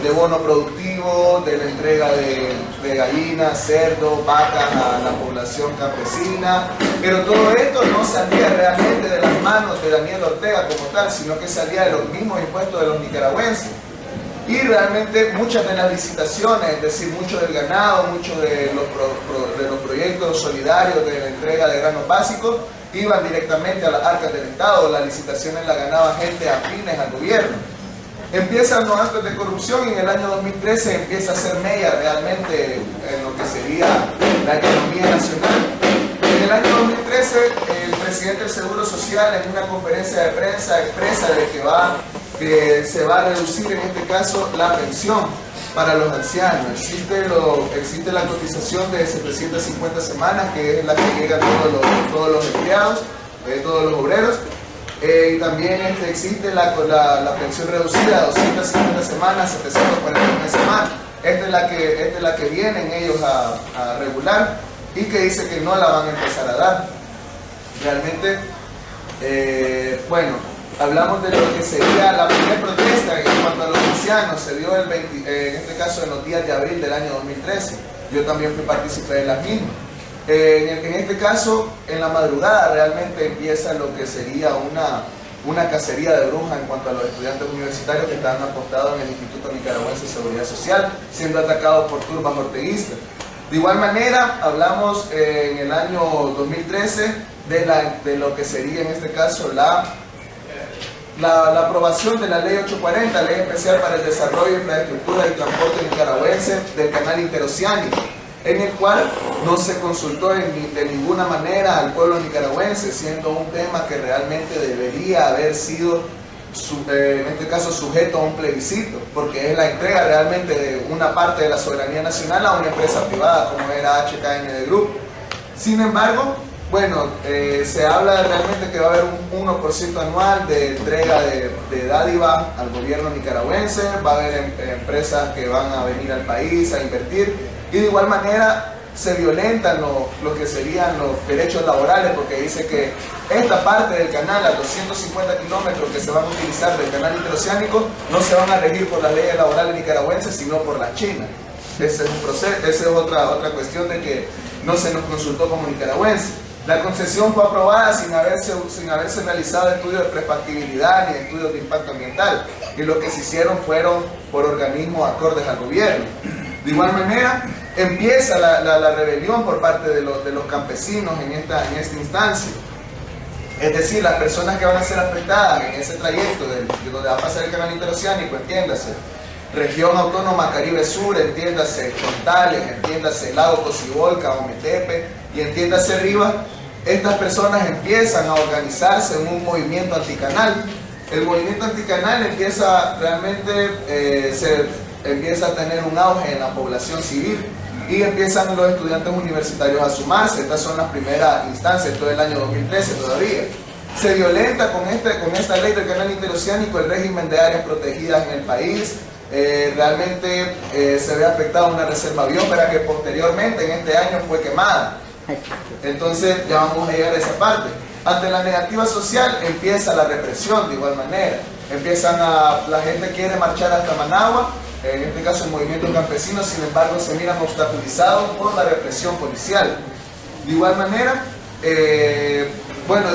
de bono productivo, de la entrega de gallinas, cerdos, vacas a la población campesina, pero todo esto no salía realmente de las manos de Daniel Ortega como tal, sino que salía de los mismos impuestos de los nicaragüenses. Y realmente muchas de las licitaciones, es decir, mucho del ganado, muchos de los proyectos solidarios de la entrega de granos básicos, iban directamente a las arcas del Estado. Las licitaciones las ganaba gente afines al gobierno. Empiezan los actos de corrupción y en el año 2013 empieza a ser mella realmente en lo que sería la economía nacional. En el año 2013 el presidente del Seguro Social en una conferencia de prensa expresa de que se va a reducir en este caso la pensión para los ancianos. Existe la cotización de 750 semanas, que es la que llega a todos los empleados, todos los obreros. Y también existe la pensión reducida, 250 semanas, 741 semanas. Esta es la que vienen ellos a regular y que dice que no la van a empezar a dar. Realmente, bueno, hablamos de lo que sería la primera protesta en cuanto a los ancianos. Se dio en este caso en los días de abril del año 2013. Yo también fui partícipe de las mismas. En este caso, en la madrugada realmente empieza lo que sería una cacería de brujas en cuanto a los estudiantes universitarios que estaban apostados en el Instituto Nicaragüense de Seguridad Social, siendo atacados por turbas orteguistas. De igual manera, hablamos en el año 2013 de lo que sería en este caso la aprobación de la Ley 840, Ley Especial para el Desarrollo, Infraestructura y Transporte Nicaragüense del Canal Interoceánico, en el cual no se consultó de ninguna manera al pueblo nicaragüense, siendo un tema que realmente debería haber sido, en este caso, sujeto a un plebiscito, porque es la entrega realmente de una parte de la soberanía nacional a una empresa privada como era HKN Group. Sin embargo, bueno, se habla realmente que va a haber un 1% anual de entrega de dádiva al gobierno nicaragüense, va a haber empresas que van a venir al país a invertir. Y de igual manera se violentan lo que serían los derechos laborales, porque dice que esta parte del canal, a 250 kilómetros que se van a utilizar del canal interoceánico, no se van a regir por las leyes laborales nicaragüenses, sino por las chinas. Ese es un proceso, esa es otra cuestión de que no se nos consultó como nicaragüenses. La concesión fue aprobada sin haberse realizado estudios de prefactibilidad ni estudios de impacto ambiental, y lo que se hicieron fueron por organismos acordes al gobierno. De igual manera, empieza la rebelión por parte de los campesinos en esta instancia. Es decir, las personas que van a ser afectadas en ese trayecto de donde va a pasar el canal interoceánico, entiéndase, Región Autónoma Caribe Sur, entiéndase Chontales, entiéndase Lago Cocibolca, Ometepe y entiéndase Rivas, estas personas empiezan a organizarse en un movimiento anticanal. El movimiento anticanal empieza a tener un auge en la población civil y empiezan los estudiantes universitarios a sumarse. Estas son las primeras instancias, todo el año 2013 todavía. Se violenta con esta ley del canal interoceánico el régimen de áreas protegidas en el país. Realmente se ve afectada una reserva biosfera que posteriormente en este año fue quemada. Entonces ya vamos a llegar a esa parte. Ante la negativa social empieza la represión de igual manera. La gente quiere marchar hasta Managua, en este caso el movimiento campesino, sin embargo se miran obstaculizados por la represión policial. De igual manera,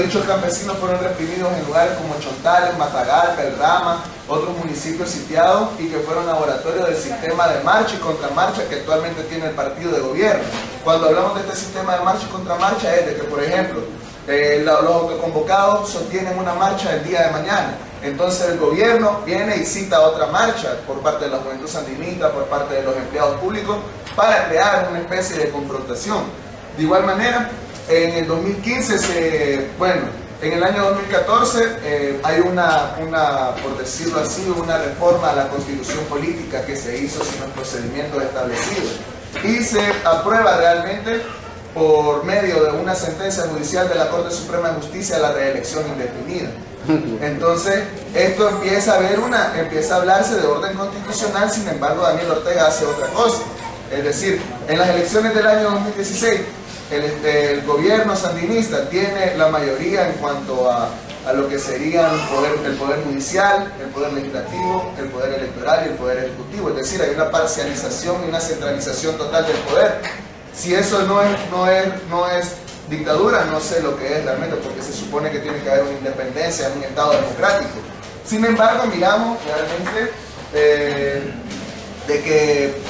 dichos campesinos fueron reprimidos en lugares como Chontales, Matagalpa, El Rama, otros municipios sitiados y que fueron laboratorios del sistema de marcha y contramarcha que actualmente tiene el partido de gobierno. Cuando hablamos de este sistema de marcha y contramarcha es de que, por ejemplo, los autoconvocados sostienen una marcha el día de mañana. Entonces el gobierno viene y cita otra marcha por parte de la juventud sandinista, por parte de los empleados públicos, para crear una especie de confrontación. De igual manera, en el 2015, en el año 2014 hay por decirlo así, una reforma a la constitución política que se hizo sin los procedimientos establecidos. Y se aprueba realmente por medio de una sentencia judicial de la Corte Suprema de Justicia la reelección indefinida. Entonces, esto empieza a hablarse de orden constitucional, sin embargo, Daniel Ortega hace otra cosa. Es decir, en las elecciones del año 2016, el gobierno sandinista tiene la mayoría en cuanto a lo que serían el poder judicial, el poder legislativo, el poder electoral y el poder ejecutivo. Es decir, hay una parcialización y una centralización total del poder. Si eso no es dictadura, no sé lo que es realmente, porque se supone que tiene que haber una independencia en un Estado democrático. Sin embargo, miramos realmente de que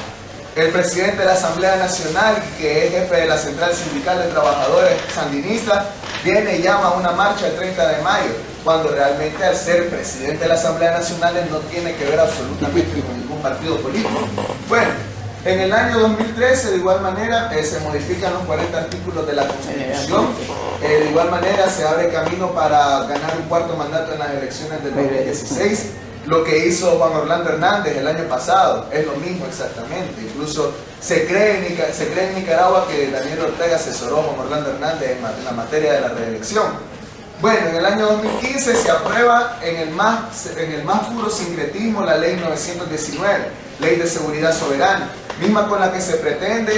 el presidente de la Asamblea Nacional, que es jefe de la Central Sindical de Trabajadores Sandinistas, viene y llama a una marcha el 30 de mayo. cuando realmente al ser presidente de la Asamblea Nacional él no tiene que ver absolutamente con ningún partido político. Bueno, en el año 2013 de igual manera se modifican los 40 artículos de la Constitución, de igual manera se abre camino para ganar un cuarto mandato en las elecciones del 2016. Lo que hizo Juan Orlando Hernández el año pasado es lo mismo exactamente. Incluso se cree en Nicaragua que Daniel Ortega asesoró a Juan Orlando Hernández en la materia de la reelección. Bueno, en el año 2015 se aprueba en el más puro sincretismo la ley 919, Ley de Seguridad Soberana, misma con la que se pretende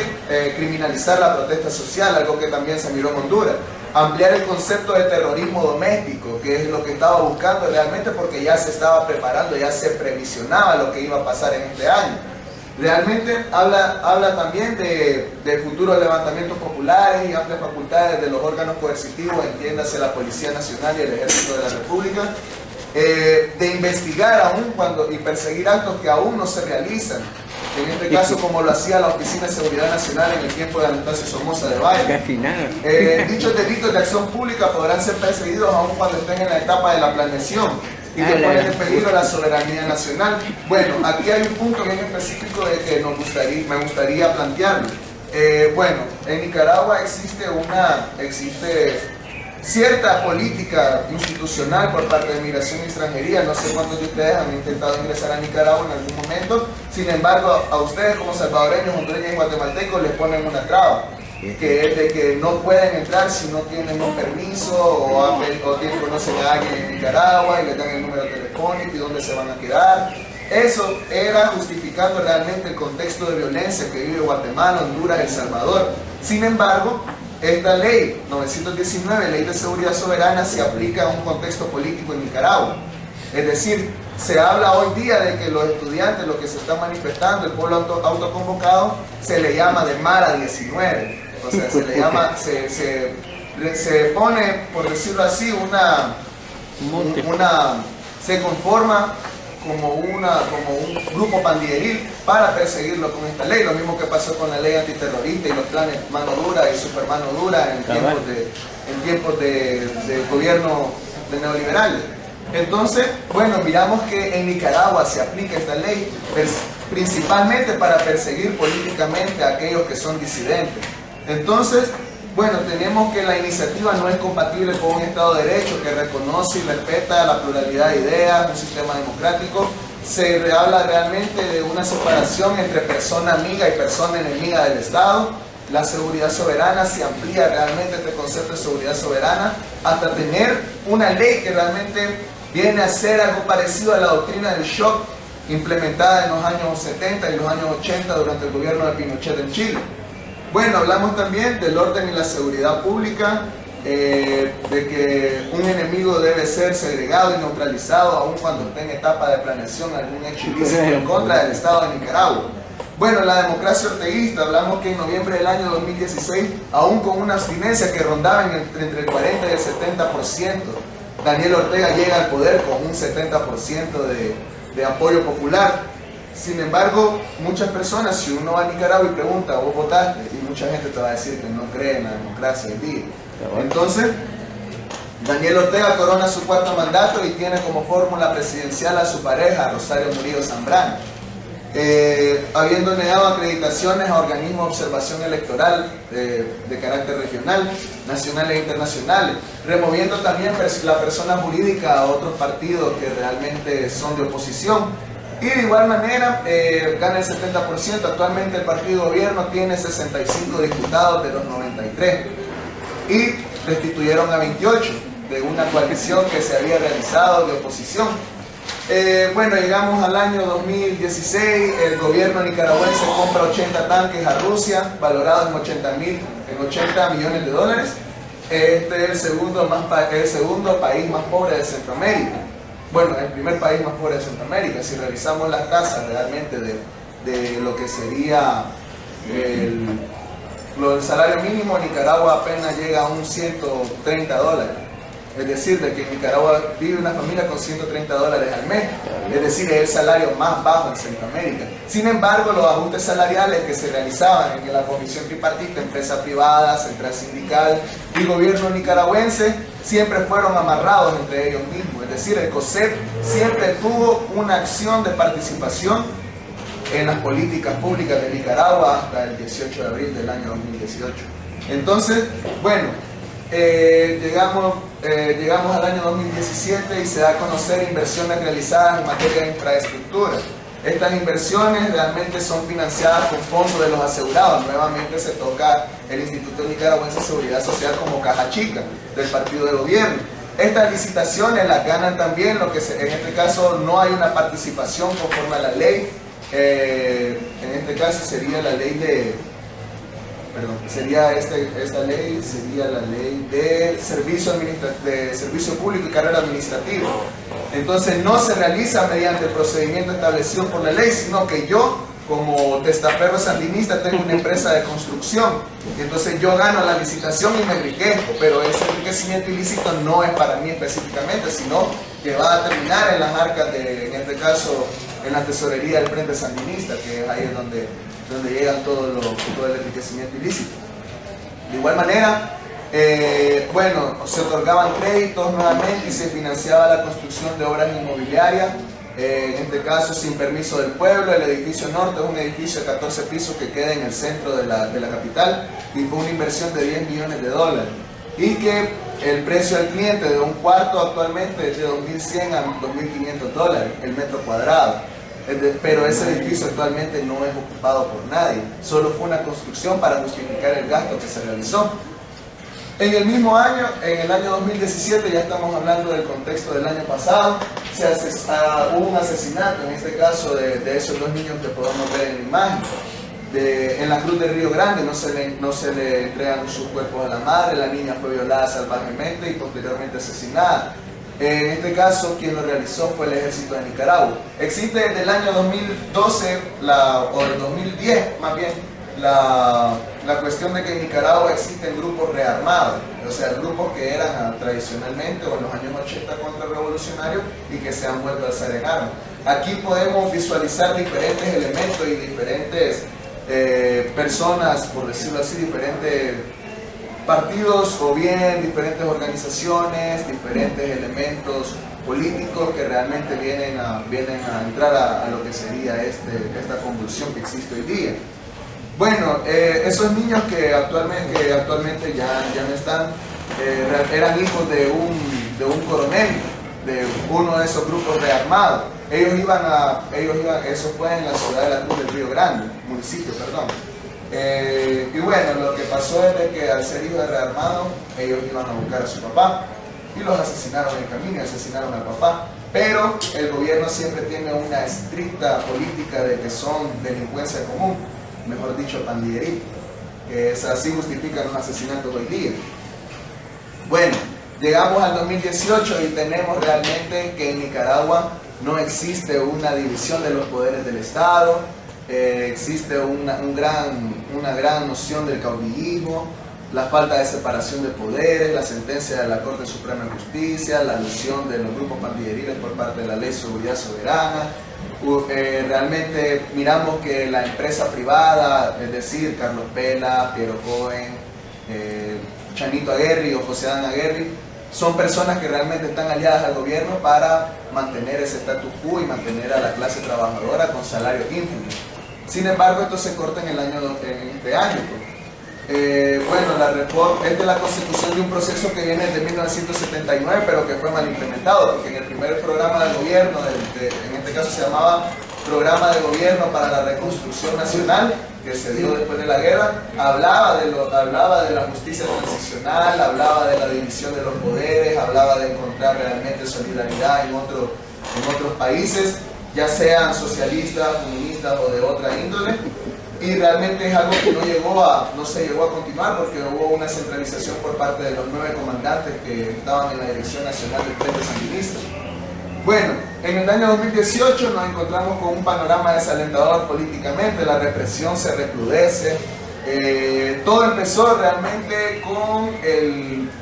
criminalizar la protesta social, algo que también se miró en Honduras. Ampliar el concepto de terrorismo doméstico, que es lo que estaba buscando realmente porque ya se estaba preparando, ya se previsionaba lo que iba a pasar en este año. Realmente habla también de futuros levantamientos populares y amplias facultades de los órganos coercitivos, entiéndase la Policía Nacional y el Ejército de la República, de investigar aún y perseguir actos que aún no se realizan. En este caso, como lo hacía la Oficina de Seguridad Nacional en el tiempo de Anastasio Somoza de Valle. Dichos delitos de acción pública podrán ser perseguidos aún cuando estén en la etapa de la planeación y que ponen en peligro la soberanía nacional. Bueno, aquí hay un punto bien específico de que me gustaría plantearlo. Bueno, en Nicaragua existe cierta política institucional por parte de Migración y Extranjería. No sé cuántos de ustedes han intentado ingresar a Nicaragua en algún momento. Sin embargo, a ustedes como salvadoreños, hondureños y guatemaltecos les ponen una traba, que es de que no pueden entrar si no tienen un permiso o conocen a alguien en Nicaragua y les dan el número telefónico y dónde se van a quedar. Eso era justificando realmente el contexto de violencia que vive Guatemala, Honduras, El Salvador. Sin embargo, esta ley 919, Ley de Seguridad Soberana, se aplica a un contexto político en Nicaragua. Es decir, se habla hoy día de que los estudiantes, los que se están manifestando, el pueblo autoconvocado, se le llama de Mara 19. O sea, se le llama, se pone, por decirlo así, se conforma como un grupo pandilleril para perseguirlo con esta ley. Lo mismo que pasó con la ley antiterrorista y los planes mano dura y super mano dura en tiempos de gobierno de neoliberales. Entonces, bueno, miramos que en Nicaragua se aplica esta ley principalmente para perseguir políticamente a aquellos que son disidentes. Entonces, bueno, tenemos que la iniciativa no es compatible con un Estado de Derecho que reconoce y respeta la pluralidad de ideas, un sistema democrático. Se habla realmente de una separación entre persona amiga y persona enemiga del Estado. La seguridad soberana se amplía realmente este concepto de seguridad soberana hasta tener una ley que realmente viene a ser algo parecido a la doctrina del shock implementada en los años 70 y los años 80 durante el gobierno de Pinochet en Chile. Bueno, hablamos también del orden y la seguridad pública, de que un enemigo debe ser segregado y neutralizado aun cuando esté en etapa de planeación algún hecho ilícito en contra del Estado de Nicaragua. Bueno, la democracia orteguista, hablamos que en noviembre del año 2016, aún con una abstinencia que rondaba entre el 40 y el 70%, Daniel Ortega llega al poder con un 70% de apoyo popular. Sin embargo, muchas personas, si uno va a Nicaragua y pregunta, ¿vos votaste? Y mucha gente te va a decir que no cree en la democracia hoy día. Entonces, Daniel Ortega corona su cuarto mandato y tiene como fórmula presidencial a su pareja, Rosario Murillo Zambrano. Habiendo negado acreditaciones a organismos de observación electoral de carácter regional, nacionales e internacionales, removiendo también la persona jurídica a otros partidos que realmente son de oposición. Y de igual manera gana el 70%. Actualmente el partido gobierno tiene 65 diputados de los 93 y restituyeron a 28 de una coalición que se había realizado de oposición. Bueno, llegamos al año 2016, el gobierno nicaragüense compra 80 tanques a Rusia, valorados en 80 millones de dólares. Este es el segundo país más pobre de Centroamérica. Bueno, el primer país más pobre de Centroamérica. Si revisamos las tasas realmente de lo que sería el salario mínimo, Nicaragua apenas llega a un $130. Es decir, de que en Nicaragua vive una familia con $130 al mes, es decir, es el salario más bajo en Centroamérica. Sin embargo, los ajustes salariales que se realizaban en la comisión tripartita, empresa privada, central sindical y gobierno nicaragüense, siempre fueron amarrados entre ellos mismos. Es decir, el COSEP siempre tuvo una acción de participación en las políticas públicas de Nicaragua hasta el 18 de abril del año 2018. Entonces, bueno, llegamos al año 2017 y se da a conocer inversiones realizadas en materia de infraestructura. Estas inversiones realmente son financiadas con fondos de los asegurados. Nuevamente se toca el Instituto Nicaragüense de Seguridad Social como caja chica del partido de gobierno. Estas licitaciones las ganan también lo que en este caso no hay una participación conforme a la ley. En este caso sería la ley de... esta ley sería la ley de servicio público y carrera administrativa. Entonces no se realiza mediante el procedimiento establecido por la ley, sino que yo, como testaferro sandinista, tengo una empresa de construcción. Entonces yo gano la licitación y me enriquezco, pero ese enriquecimiento ilícito no es para mí específicamente, sino que va a terminar en las arcas en este caso, en la tesorería del Frente Sandinista, que es ahí donde llegan todo el enriquecimiento ilícito. De igual manera, bueno, se otorgaban créditos nuevamente y se financiaba la construcción de obras inmobiliarias, en este caso sin permiso del pueblo. El edificio norte es un edificio de 14 pisos que queda en el centro de la capital y fue una inversión de $10 millones, y que el precio al cliente de un cuarto actualmente es de $2.100 a $2.500 el metro cuadrado. Pero ese edificio actualmente no es ocupado por nadie, solo fue una construcción para justificar el gasto que se realizó. En el mismo año, en el año 2017, ya estamos hablando del contexto del año pasado, hubo un asesinato, en este caso de esos dos niños que podemos ver en la imagen. En la Cruz del Río Grande no se le entregan sus cuerpos a la madre, la niña fue violada salvajemente y posteriormente asesinada. En este caso, quien lo realizó fue el Ejército de Nicaragua. Existe desde el año 2012, o el 2010 más bien, la cuestión de que en Nicaragua existen grupos rearmados, o sea, grupos que eran tradicionalmente o en los años 80 contrarrevolucionarios y que se han vuelto a alzar en armas. Aquí podemos visualizar diferentes elementos y diferentes personas, por decirlo así, diferentes partidos o bien diferentes organizaciones, diferentes elementos políticos que realmente vienen a entrar a lo que sería esta convulsión que existe hoy día. Bueno, esos niños que actualmente ya no están, eran hijos de un coronel, de uno de esos grupos rearmados. Eso fue en la ciudad de la Cruz del Río Grande, municipio, perdón. Y bueno, lo que pasó es de que al ser hijos de rearmados, ellos iban a buscar a su papá y los asesinaron en el camino, asesinaron al papá. Pero el gobierno siempre tiene una estricta política de que son delincuencia común, mejor dicho, pandillerismo, que así justifican los asesinatos hoy día. Bueno, llegamos al 2018 y tenemos realmente que en Nicaragua no existe una división de los poderes del Estado. Existe una gran noción del caudillismo, la falta de separación de poderes, la sentencia de la Corte Suprema de Justicia, la alusión de los grupos pandilleriles por parte de la Ley de Seguridad Soberana. Realmente miramos que la empresa privada, es decir, Carlos Pela, Piero Cohen, Chanito Aguirre o José Adán Aguirre, son personas que realmente están aliadas al gobierno para mantener ese status quo y mantener a la clase trabajadora con salarios ínfimos. Sin embargo, esto se corta en este año. Bueno, la reforma es de la constitución de un proceso que viene de 1979, pero que fue mal implementado, porque en el primer programa de gobierno, en este caso se llamaba Programa de Gobierno para la Reconstrucción Nacional, que se dio después de la guerra, hablaba de la justicia transicional, hablaba de la división de los poderes, hablaba de encontrar realmente solidaridad en otros países, ya sean socialistas, comunistas o de otra índole, y realmente es algo que no se llegó a continuar porque hubo una centralización por parte de los 9 comandantes que estaban en la Dirección Nacional del Frente Sandinista. Bueno, en el año 2018 nos encontramos con un panorama desalentador políticamente, la represión se recrudece. Todo empezó realmente con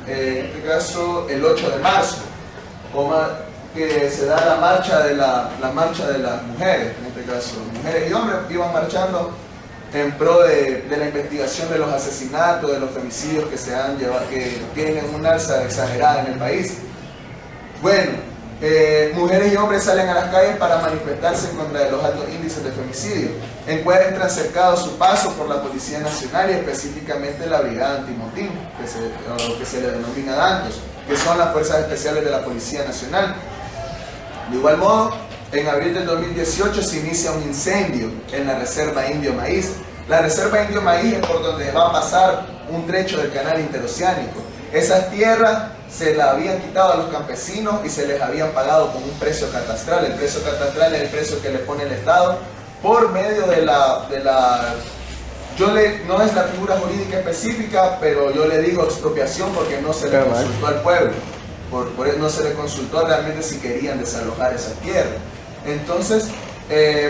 en este caso el 8 de marzo, que se da la marcha de las mujeres, en este caso mujeres y hombres iban marchando en pro de la investigación de los asesinatos, de los femicidios que se han llevado, que tienen un alza exagerada en el país. Bueno, mujeres y hombres salen a las calles para manifestarse contra los altos índices de femicidio. Encuentran cercado su paso por la Policía Nacional y específicamente la Brigada Antimotín, que se le denomina DANTOS, que son las Fuerzas Especiales de la Policía Nacional. De igual modo, en abril del 2018 se inicia un incendio en la Reserva Indio Maíz. La Reserva Indio Maíz es por donde va a pasar un trecho del canal interoceánico. Esas tierras se las habían quitado a los campesinos y se les habían pagado con un precio catastral. El precio catastral es el precio que le pone el Estado por medio no es la figura jurídica específica, pero yo le digo expropiación porque no se le consultó al pueblo. Por eso no se le consultó realmente si querían desalojar esa tierra. Entonces,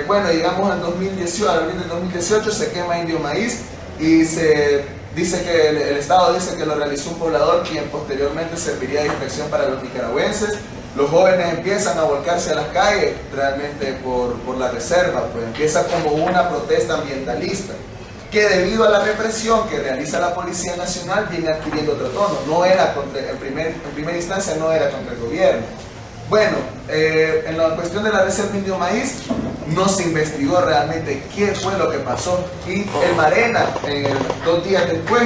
bueno, llegamos al 2018, abril del 2018, se quema Indio Maíz y se dice que el Estado dice que lo realizó un poblador quien posteriormente serviría de inspección para los nicaragüenses. Los jóvenes empiezan a volcarse a las calles realmente por la reserva, pues empieza como una protesta ambientalista que debido a la represión que realiza la Policía Nacional viene adquiriendo otro tono. No era en primera instancia no era contra el gobierno. Bueno, en la cuestión de la Reserva Indio Maíz no se investigó realmente qué fue lo que pasó y el Marena, 2 días después,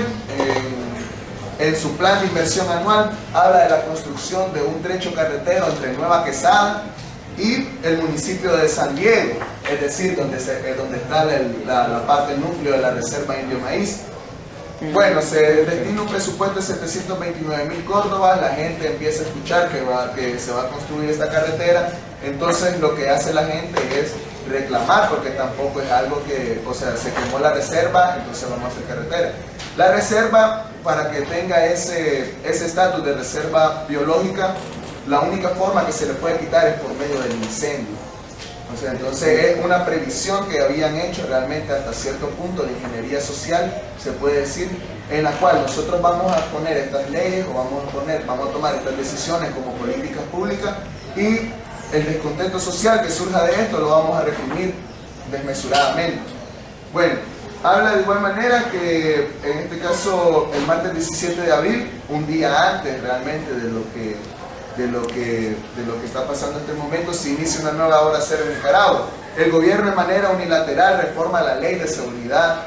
en su plan de inversión anual, habla de la construcción de un trecho carretero entre Nueva Quesada y el municipio de San Diego, es decir, donde está la parte, el núcleo de la Reserva Indio Maíz. Bueno, se destina un presupuesto de 729.000 córdobas, la gente empieza a escuchar que se va a construir esta carretera, entonces lo que hace la gente es reclamar, porque tampoco es algo que, o sea, se quemó la reserva, entonces vamos a hacer carretera. La reserva, para que tenga ese estatus de reserva biológica, la única forma que se le puede quitar es por medio del incendio. O sea, entonces es una previsión que habían hecho realmente hasta cierto punto de ingeniería social, se puede decir, en la cual nosotros vamos a poner estas leyes o vamos a tomar estas decisiones como políticas públicas y el descontento social que surja de esto lo vamos a reprimir desmesuradamente. Bueno, habla de igual manera que en este caso el martes 17 de abril, un día antes realmente de lo que está pasando en este momento, se inicia una nueva hora cero en Nicaragua. El gobierno de manera unilateral reforma la ley de seguridad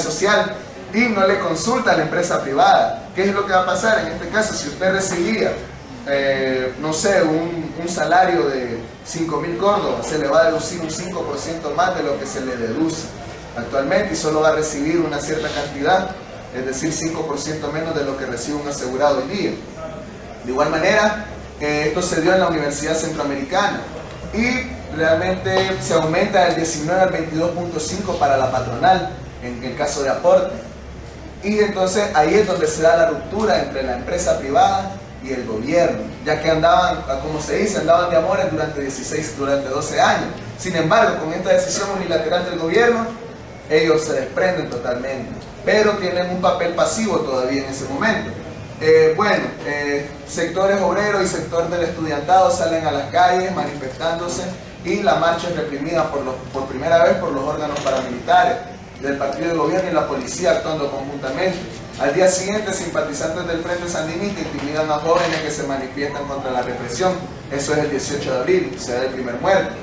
social y no le consulta a la empresa privada. ¿Qué es lo que va a pasar? En este caso, si usted recibía, no sé, un salario de 5.000 córdobas, se le va a deducir un 5% más de lo que se le deduce actualmente y solo va a recibir una cierta cantidad, es decir, 5% menos de lo que recibe un asegurado hoy día. De igual manera, esto se dio en la Universidad Centroamericana y realmente se aumenta del 19 al 22.5 para la patronal en el caso de aporte. Y entonces ahí es donde se da la ruptura entre la empresa privada y el gobierno, ya que andaban, como se dice, andaban de amores durante 12 años. Sin embargo, con esta decisión unilateral del gobierno, ellos se desprenden totalmente, pero tienen un papel pasivo todavía en ese momento. Sectores obreros y sector del estudiantado salen a las calles manifestándose y la marcha es reprimida por primera vez por los órganos paramilitares del partido de gobierno y la policía actuando conjuntamente. Al día siguiente, simpatizantes del Frente Sandinista intimidan a jóvenes que se manifiestan contra la represión. Eso es el 18 de abril, se da el primer muerto.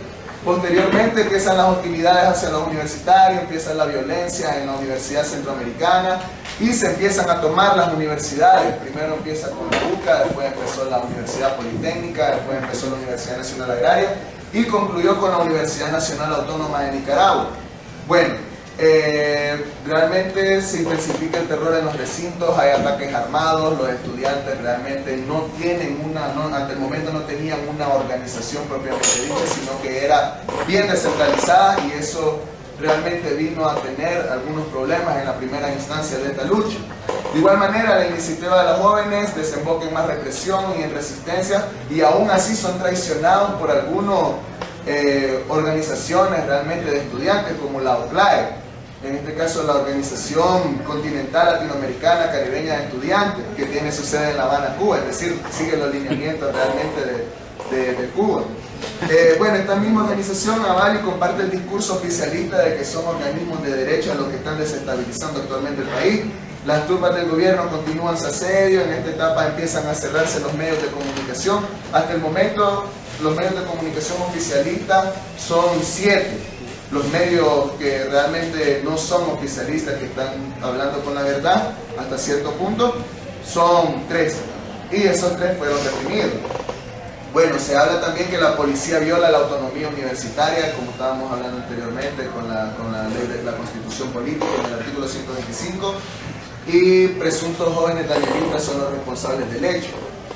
Posteriormente empiezan las hostilidades hacia los universitarios, empieza la violencia en la Universidad Centroamericana y se empiezan a tomar las universidades. Primero empieza con la UCA, después empezó la Universidad Politécnica, después empezó la Universidad Nacional Agraria y concluyó con la Universidad Nacional Autónoma de Nicaragua. Bueno, realmente se intensifica el terror en los recintos, hay ataques armados, los estudiantes realmente no tienen hasta el momento no tenían una organización propiamente dicha, sino que era bien descentralizada y eso realmente vino a tener algunos problemas en la primera instancia de esta lucha. De igual manera, la iniciativa de los jóvenes desemboca en más represión y en resistencia y aún así son traicionados por algunas organizaciones realmente de estudiantes como la OCLAE. en este caso la Organización Continental Latinoamericana Caribeña de Estudiantes, que tiene su sede en La Habana, Cuba, es decir, sigue los lineamientos realmente de Cuba. Bueno, esta misma organización avala y comparte el discurso oficialista de que son organismos de derecha los que están desestabilizando actualmente el país. Las turbas del gobierno continúan su asedio, en esta etapa empiezan a cerrarse los medios de comunicación. Hasta el momento los medios de comunicación oficialistas son 7. Los medios que realmente no son oficialistas, que están hablando con la verdad hasta cierto punto, son 3. Y esos 3 fueron reprimidos. Bueno, se habla también que la policía viola la autonomía universitaria, como estábamos hablando anteriormente con la ley de la Constitución Política, en el artículo 125, y presuntos jóvenes dañistas son los responsables del hecho.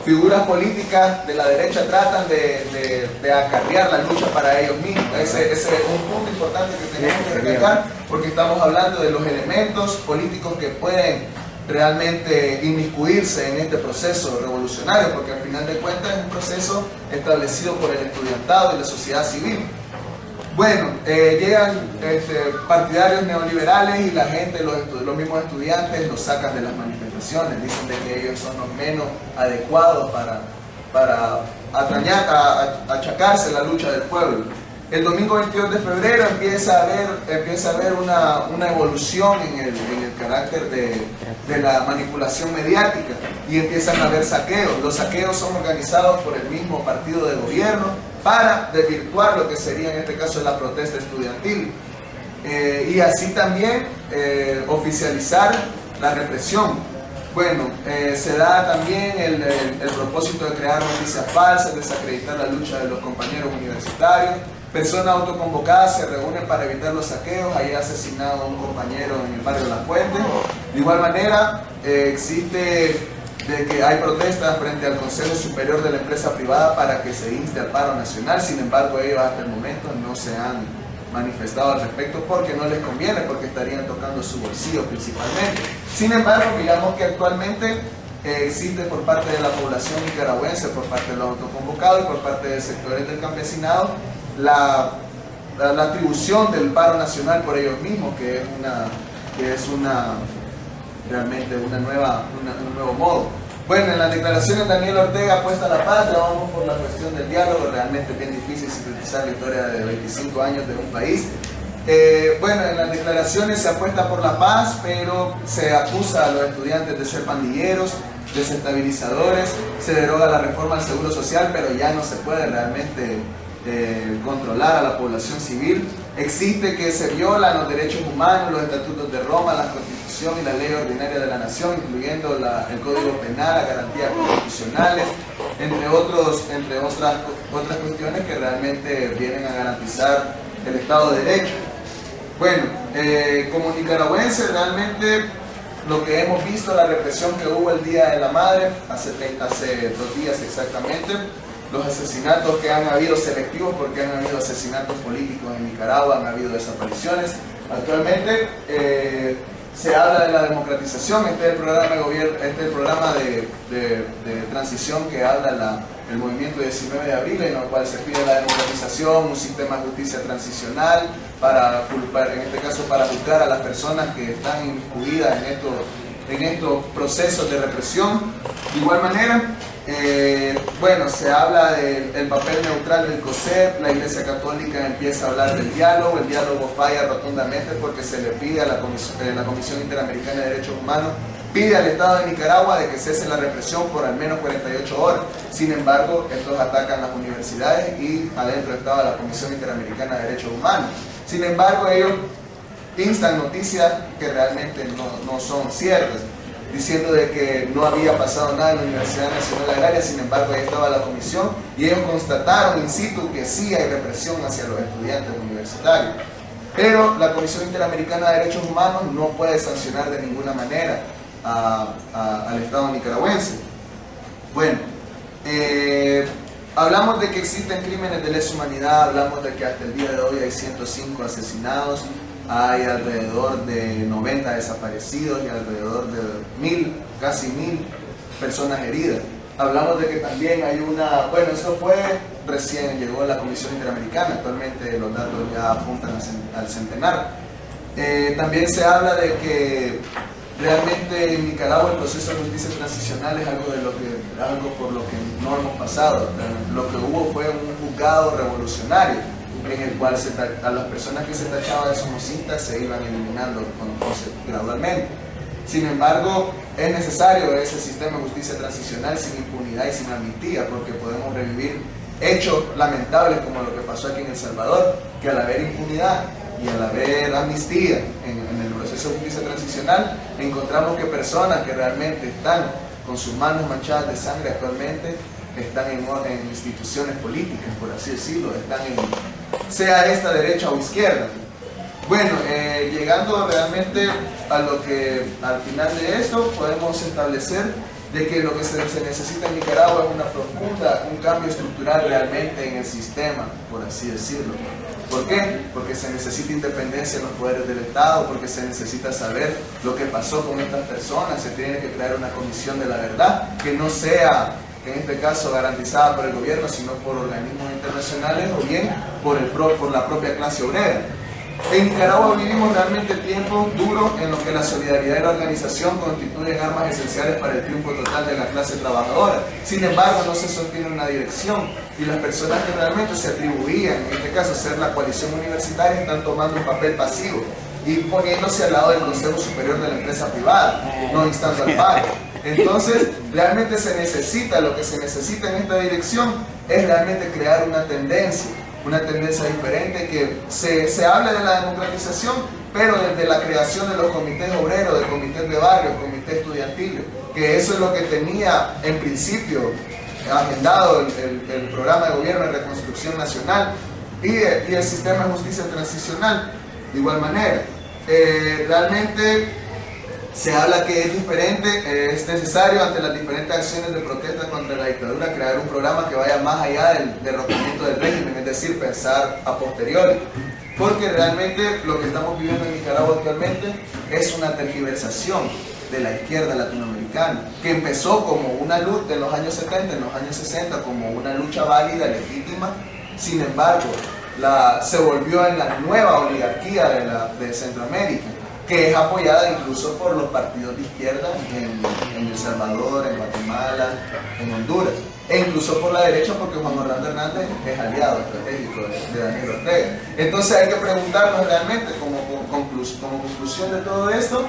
Figuras políticas de la derecha tratan de acarrear la lucha para ellos mismos. Ese es un punto importante que tenemos que recalcar, porque estamos hablando de los elementos políticos que pueden realmente inmiscuirse en este proceso revolucionario, porque al final de cuentas es un proceso establecido por el estudiantado y la sociedad civil. Bueno, llegan partidarios neoliberales y la gente, los mismos estudiantes, los sacan de las manifestaciones, dicen de que ellos son los menos adecuados para achacarse la lucha del pueblo. El domingo 22 de febrero empieza a haber una evolución en el carácter de la manipulación mediática y empiezan a haber saqueos. Los saqueos son organizados por el mismo partido de gobierno para desvirtuar lo que sería en este caso la protesta estudiantil y así también oficializar la represión. Bueno, se da también el propósito de crear noticias falsas, desacreditar la lucha de los compañeros universitarios. Personas autoconvocadas se reúnen para evitar los saqueos. Ahí ha asesinado a un compañero en el barrio La Fuente. De igual manera, existe de que hay protestas frente al Consejo Superior de la Empresa Privada para que se inste al paro nacional. Sin embargo, ellos hasta el momento no se han manifestado al respecto porque no les conviene, porque estarían tocando su bolsillo principalmente. Sin embargo, miramos que actualmente existe por parte de la población nicaragüense, por parte de los autoconvocados y por parte de sectores del campesinado, la atribución del paro nacional por ellos mismos, que es realmente un nuevo modo. Bueno, en las declaraciones de Daniel Ortega apuesta a la paz, ya vamos por la cuestión del diálogo, realmente es bien difícil sintetizar la historia de 25 años de un país. Bueno, en las declaraciones se apuesta por la paz, pero se acusa a los estudiantes de ser pandilleros, desestabilizadores, se deroga la reforma al Seguro Social, pero ya no se puede realmente controlar a la población civil. Existe que se violan los derechos humanos, los estatutos de Roma, la Constitución y la ley ordinaria de la nación, incluyendo el Código Penal, las garantías constitucionales, entre otras cuestiones que realmente vienen a garantizar el Estado de Derecho. Bueno, como nicaragüense realmente lo que hemos visto, la represión que hubo el Día de la Madre, hace 2 días exactamente, los asesinatos que han habido selectivos, porque han habido asesinatos políticos en Nicaragua, han habido desapariciones. Actualmente se habla de la democratización, este es el programa de transición que habla el movimiento 19 de abril, en el cual se pide la democratización, un sistema de justicia transicional, en este caso para juzgar a las personas que están inmiscuidas en estos procesos de represión. De igual manera, bueno, se habla del papel neutral del COSEP, la Iglesia Católica empieza a hablar del diálogo, el diálogo falla rotundamente porque se le pide a la Comisión Interamericana de Derechos Humanos, pide al Estado de Nicaragua de que cese la represión por al menos 48 horas. Sin embargo, estos atacan las universidades y adentro estaba la Comisión Interamericana de Derechos Humanos. Sin embargo, ellos instan noticias que realmente no son ciertas, diciendo de que no había pasado nada en la Universidad Nacional Agraria. Sin embargo, ahí estaba la comisión y ellos constataron in situ que sí hay represión hacia los estudiantes universitarios. Pero la Comisión Interamericana de Derechos Humanos no puede sancionar de ninguna manera al Estado nicaragüense. Bueno, hablamos de que existen crímenes de lesa humanidad, hablamos de que hasta el día de hoy hay 105 asesinados, hay alrededor de 90 desaparecidos y alrededor de casi 1000 personas heridas. Hablamos de que también hay bueno, eso fue recién llegó la Comisión Interamericana, actualmente los datos ya apuntan al centenar. También se habla de que realmente en Nicaragua el proceso de justicia transicional es algo por lo que no hemos pasado. Lo que hubo fue un juzgado revolucionario en el cual a las personas que se tachaban de somocistas se iban eliminando gradualmente. Sin embargo, es necesario ese sistema de justicia transicional sin impunidad y sin amnistía, porque podemos revivir hechos lamentables como lo que pasó aquí en El Salvador, que al haber impunidad y al haber amnistía en el proceso de justicia transicional, encontramos que personas que realmente están con sus manos manchadas de sangre actualmente están en instituciones políticas, por así decirlo, sea esta derecha o izquierda. Bueno, llegando realmente a lo que al final de esto podemos establecer de que lo que se necesita en Nicaragua es un cambio estructural realmente en el sistema, por así decirlo. ¿Por qué? Porque se necesita independencia en los poderes del Estado, porque se necesita saber lo que pasó con estas personas, se tiene que crear una comisión de la verdad que no sea, en este caso, garantizada por el gobierno, sino por organismos internacionales o bien por la propia clase obrera. En Nicaragua vivimos realmente tiempos duros en los que la solidaridad y la organización constituyen armas esenciales para el triunfo total de la clase trabajadora. Sin embargo, no se sostiene una dirección y las personas que realmente se atribuían, en este caso, ser la coalición universitaria, están tomando un papel pasivo y poniéndose al lado del Consejo Superior de la empresa privada, no instando al paro. Entonces, realmente lo que se necesita en esta dirección es realmente crear una tendencia diferente, que se hable de la democratización, pero desde la creación de los comités obreros, de comités de barrio, comités estudiantiles, que eso es lo que tenía en principio agendado el programa de gobierno de reconstrucción nacional y el sistema de justicia transicional de igual manera. Realmente se habla que es diferente, es necesario ante las diferentes acciones de protesta contra la dictadura crear un programa que vaya más allá del derrocamiento del régimen, es decir, pensar a posteriori. Porque realmente lo que estamos viviendo en Nicaragua actualmente es una tergiversación de la izquierda latinoamericana, que empezó como una lucha en los años 70, en los años 60, como una lucha válida, legítima. Sin embargo, se volvió en la nueva oligarquía de Centroamérica, que es apoyada incluso por los partidos de izquierda en El Salvador, en Guatemala, en Honduras, e incluso por la derecha, porque Juan Orlando Hernández es aliado estratégico de Daniel Ortega. Entonces hay que preguntarnos realmente, como conclusión de todo esto,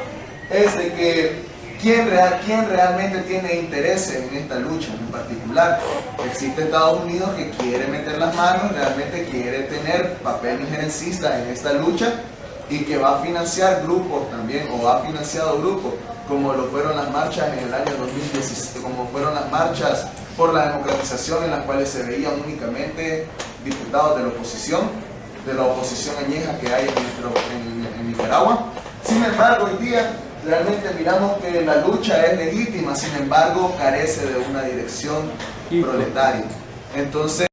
es de que ¿quién realmente tiene interés en esta lucha en particular? Existe Estados Unidos que quiere meter las manos, realmente quiere tener papel injerencista en esta lucha, y que va a financiar grupos también, o ha financiado grupos, como lo fueron las marchas en el año 2017, como fueron las marchas por la democratización, en las cuales se veían únicamente diputados de la oposición añeja que hay en Nicaragua. Sin embargo, hoy día realmente miramos que la lucha es legítima, sin embargo carece de una dirección proletaria. Entonces,